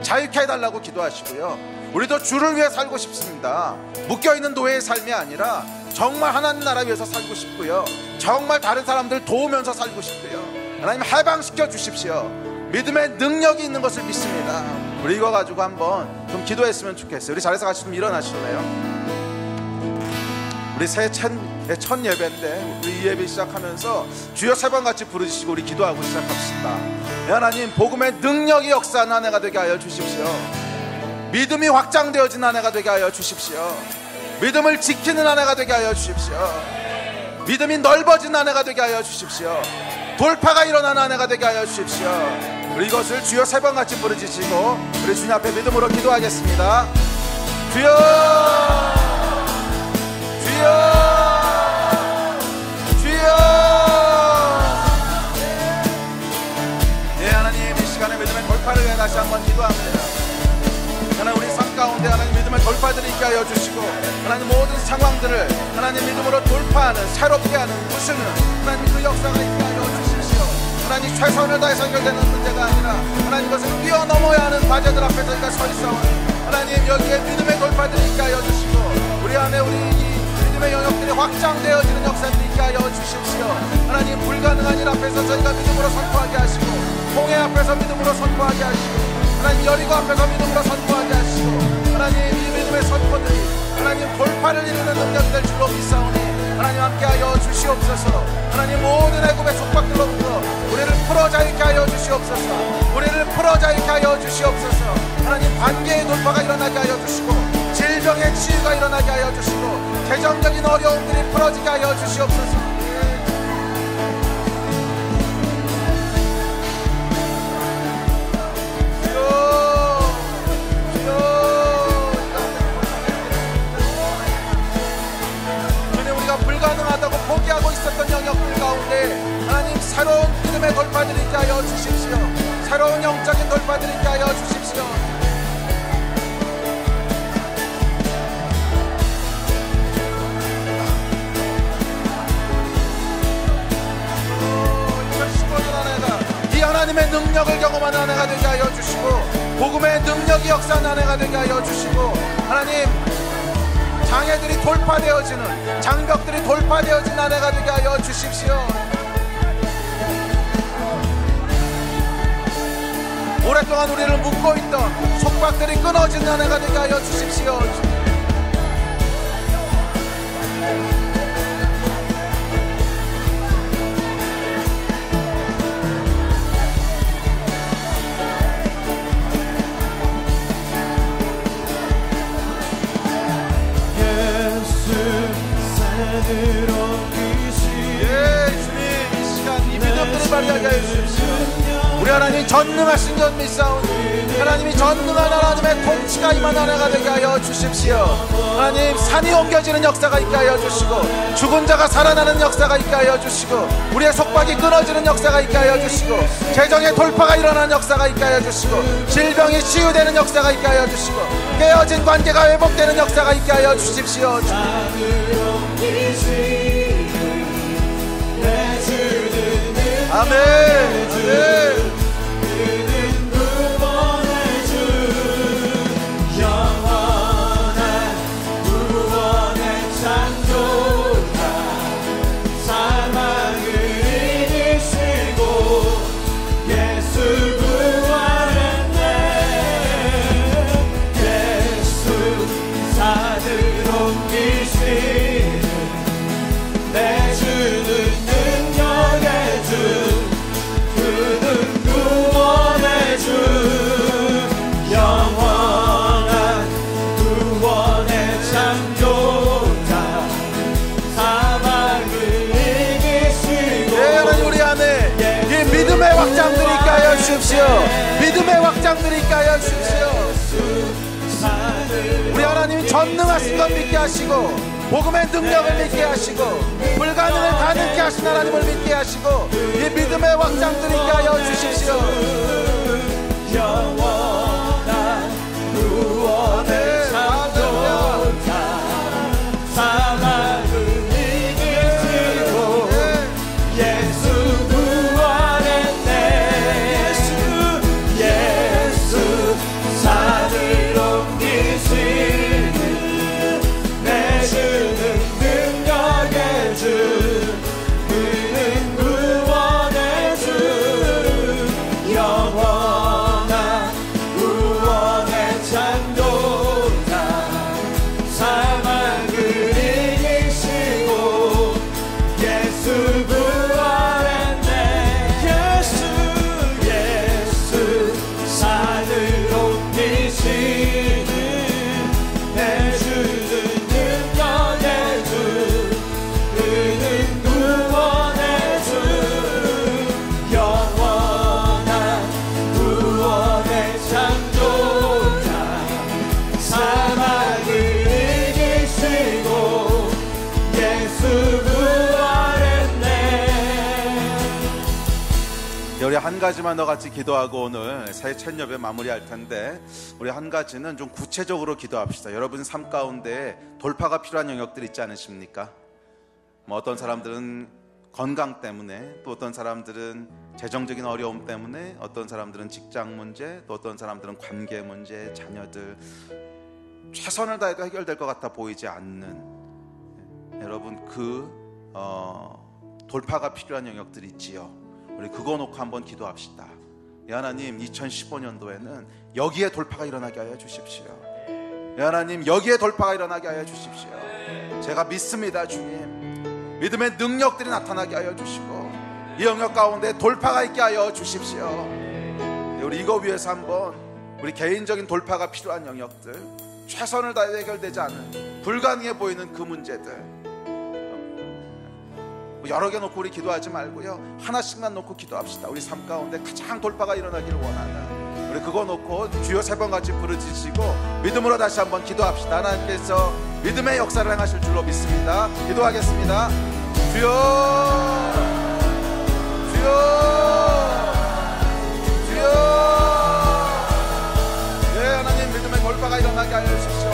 자유케 해달라고 기도하시고요. 우리도 주를 위해 살고 싶습니다. 묶여있는 노예의 삶이 아니라 정말 하나님 나라 위해서 살고 싶고요. 정말 다른 사람들 도우면서 살고 싶고요. 하나님 해방시켜 주십시오. 믿음의 능력이 있는 것을 믿습니다. 우리 이거 가지고 한번 좀 기도했으면 좋겠어요. 우리 자리에서 같이 좀 일어나실래요? 우리 새해 첫 예배인데 우리 이 예배 시작하면서 주여 세 번 같이 부르시고 우리 기도하고 시작합시다. 하나님 복음의 능력이 역사하는 한 해가 되게 하여 주십시오. 믿음이 확장되어진 한 해가 되게 하여 주십시오. 믿음을 지키는 한 해가 되게 하여 주십시오. 믿음이 넓어진 한 해가 되게 하여 주십시오. 돌파가 일어나는 한 해가 되게 하여 주십시오. 우리 이것을 주여 세 번 같이 부르짖으시고 우리 주님 앞에 믿음으로 기도하겠습니다. 주여, 주여, 주여. 예, 하나님 이 시간에 믿음의 돌파를 위해 다시 한번 기도합니다. 하나님 우리 삶 가운데 하나님 믿음의 돌파들이 있게 하여 주시고, 하나님 모든 상황들을 하나님 믿음으로 돌파하는, 새롭게 하는, 부수는 하나님 그 역사가 있게 하여 주십시오. 하나님 최선을 다해서 해결되는 문제가 아니라 하나님 것을 뛰어넘어야 하는 과제들 앞에 저희가 서 있사오니 하나님 여기에 믿음의 돌파들이 있게 하여 주시고, 우리 안에 우리 이 믿음의 영역들이 확장되어지는 역사들이 있게 하여 주십시오. 하나님 불가능한 일 앞에서 저희가 믿음으로 선포하게 하시고, 홍해 앞에서 믿음으로 선포하게 하시고, 하나님 여리고 앞에서 믿음으로 선포하게 하시고, 하나님 이 믿음의 선포들이 하나님 돌파를 이루는 능력이 될 줄로 믿사오니 하나님 함께하여 주시옵소서. 하나님 모든 애굽의 속박들로부터 우리를 풀어 자유케 하여 주시옵소서. 우리를 풀어 자유케 하여 주시옵소서. 하나님 관계의 돌파가 일어나게 하여 주시고, 질병의 치유가 일어나게 하여 주시고, 재정적인 어려움들이 풀어지게 하여 주시옵소서. 불가능하다고 포기하고 있었던 영역들 가운데 하나님 새로운 믿음의 돌파들이 있게 하여 주십시오. 새로운 영적인 돌파들이 있게 하여 주십시오. 이 하나님의 능력을 경험하는 한 해가 되게 하여 주시고, 복음의 능력이 역사하는 한 해가 되게 하여 주시고, 하나님 장애들이 돌파되어지는, 장벽들이 돌파되어진 한 해가 되게 하여 주십시오. 오랫동안 우리를 묶고 있던 속박들이 끊어진 한 해가 되게 하여 주십시오. 발휘하게 하여 주십시오. 우리 하나님이 전능하신 것 믿사오니 하나님이 전능한 하나님의 통치가 임한 해가 되게 하여 주십시오. 하나님 산이 옮겨지는 역사가 있게 하여 주시고, 죽은 자가 살아나는 역사가 있게 하여 주시고, 우리의 속박이 끊어지는 역사가 있게 하여 주시고, 재정의 돌파가 일어나는 역사가 있게 하여 주시고, 질병이 치유되는 역사가 있게 하여 주시고, 깨어진 관계가 회복되는 역사가 있게 하여 주십시오. 아멘. 확장들이 있게 하여 주십시오. 우리 하나님이 전능하신 것 믿게 하시고, 복음의 능력을 믿게 하시고, 불가능을 가능케 하신 하나님을 믿게 하시고, 이 믿음의 확장들이 있게 하여 주십시오. 영원한 구원의 창조자, 사랑을 이기시고 예수 부활했네. 예수 산을 옮기시는 내주는 능력의 주, 그는 구원의 주, 영원한 구원의 창조자, 사망을 이기시고 예수 부활했네. 예수 산을 옮기시는 내주는 능력의 주, 그는 구원의 주, 영원한 구원의 창조자, 사망을 이기시고 예수 부활했네. 우리 한 가지만 더 같이 기도하고 오늘 새 첫 예배 마무리할 텐데, 우리 한 가지는 좀 구체적으로 기도합시다. 여러분 삶 가운데 돌파가 필요한 영역들 있지 않으십니까? 뭐 어떤 사람들은 건강 때문에, 또 어떤 사람들은 재정적인 어려움 때문에, 어떤 사람들은 직장 문제, 또 어떤 사람들은 관계 문제, 자녀들, 최선을 다해도 해결될 것 같아 보이지 않는, 여러분 돌파가 필요한 영역들이 있지요. 우리 그거 놓고 한번 기도합시다. 하나님, 2015년도에는 여기에 돌파가 일어나게 하여 주십시오. 하나님, 여기에 돌파가 일어나게 하여 주십시오. 제가 믿습니다. 주님, 믿음의 능력들이 나타나게 하여 주시고, 이 영역 가운데 돌파가 있게 하여 주십시오. 우리 이거 위해서 한번 우리 개인적인 돌파가 필요한 영역들, 최선을 다해 해결되지 않은, 불가능해 보이는 그 문제들 여러 개 놓고 우리 기도하지 말고요, 하나씩만 놓고 기도합시다. 우리 삶 가운데 가장 돌파가 일어나기를 원하는, 우리 그거 놓고 주여 3번 같이 부르짖으시고 믿음으로 다시 한번 기도합시다. 하나님께서 믿음의 역사를 행하실 줄로 믿습니다. 기도하겠습니다. 주여, 주여, 주여. 예, 하나님, 믿음의 돌파가 일어나게 하여 주십시오.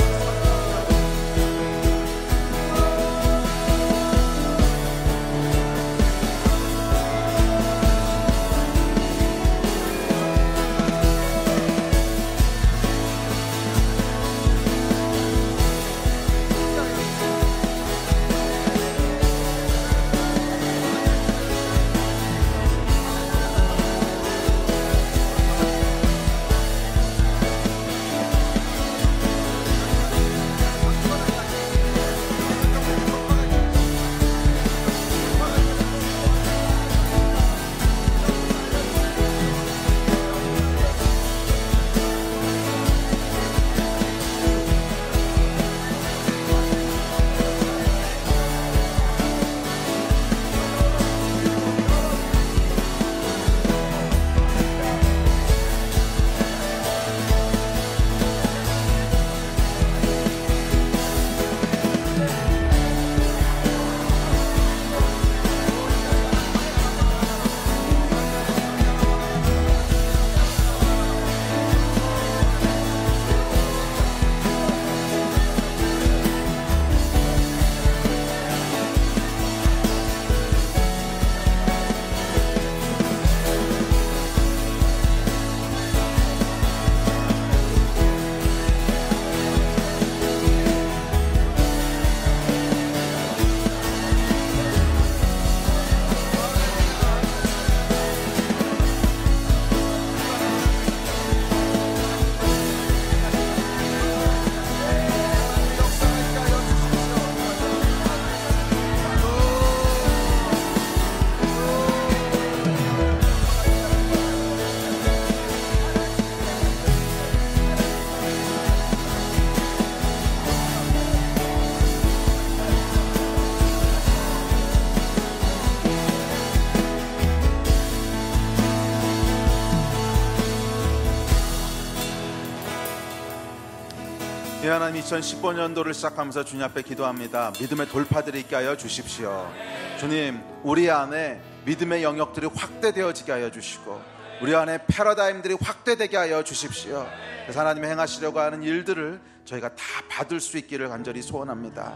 하나님, 2015년도를 시작하면서 주님 앞에 기도합니다. 믿음의 돌파들이 있게 하여 주십시오. 주님, 우리 안에 믿음의 영역들이 확대되어지게 하여 주시고 우리 안에 패러다임들이 확대되게 하여 주십시오. 그래서 하나님이 행하시려고 하는 일들을 저희가 다 받을 수 있기를 간절히 소원합니다.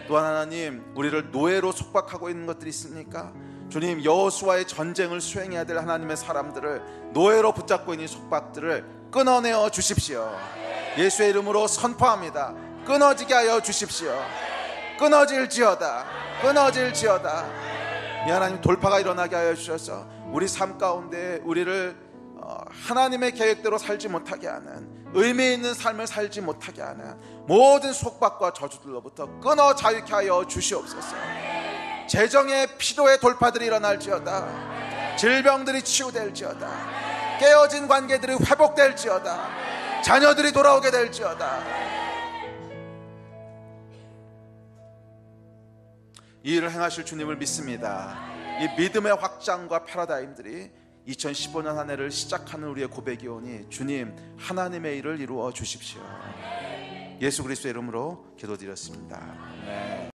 또한 하나님, 우리를 노예로 속박하고 있는 것들이 있습니까? 주님, 여호수아의 전쟁을 수행해야 될 하나님의 사람들을 노예로 붙잡고 있는 속박들을 끊어내어 주십시오. 예수의 이름으로 선포합니다. 끊어지게 하여 주십시오. 끊어질지어다. 끊어질지어다. 이 하나님, 돌파가 일어나게 하여 주셔서 우리 삶 가운데 우리를 하나님의 계획대로 살지 못하게 하는, 의미 있는 삶을 살지 못하게 하는 모든 속박과 저주들로부터 끊어 자유케 하여 주시옵소서. 재정의 피도의 돌파들이 일어날지어다. 질병들이 치유될지어다. 깨어진 관계들이 회복될지어다. 자녀들이 돌아오게 될지어다. 이 일을 행하실 주님을 믿습니다. 이 믿음의 확장과 패러다임들이 2015년 한 해를 시작하는 우리의 고백이 오니 주님, 하나님의 일을 이루어 주십시오. 예수 그리스도의 이름으로 기도드렸습니다.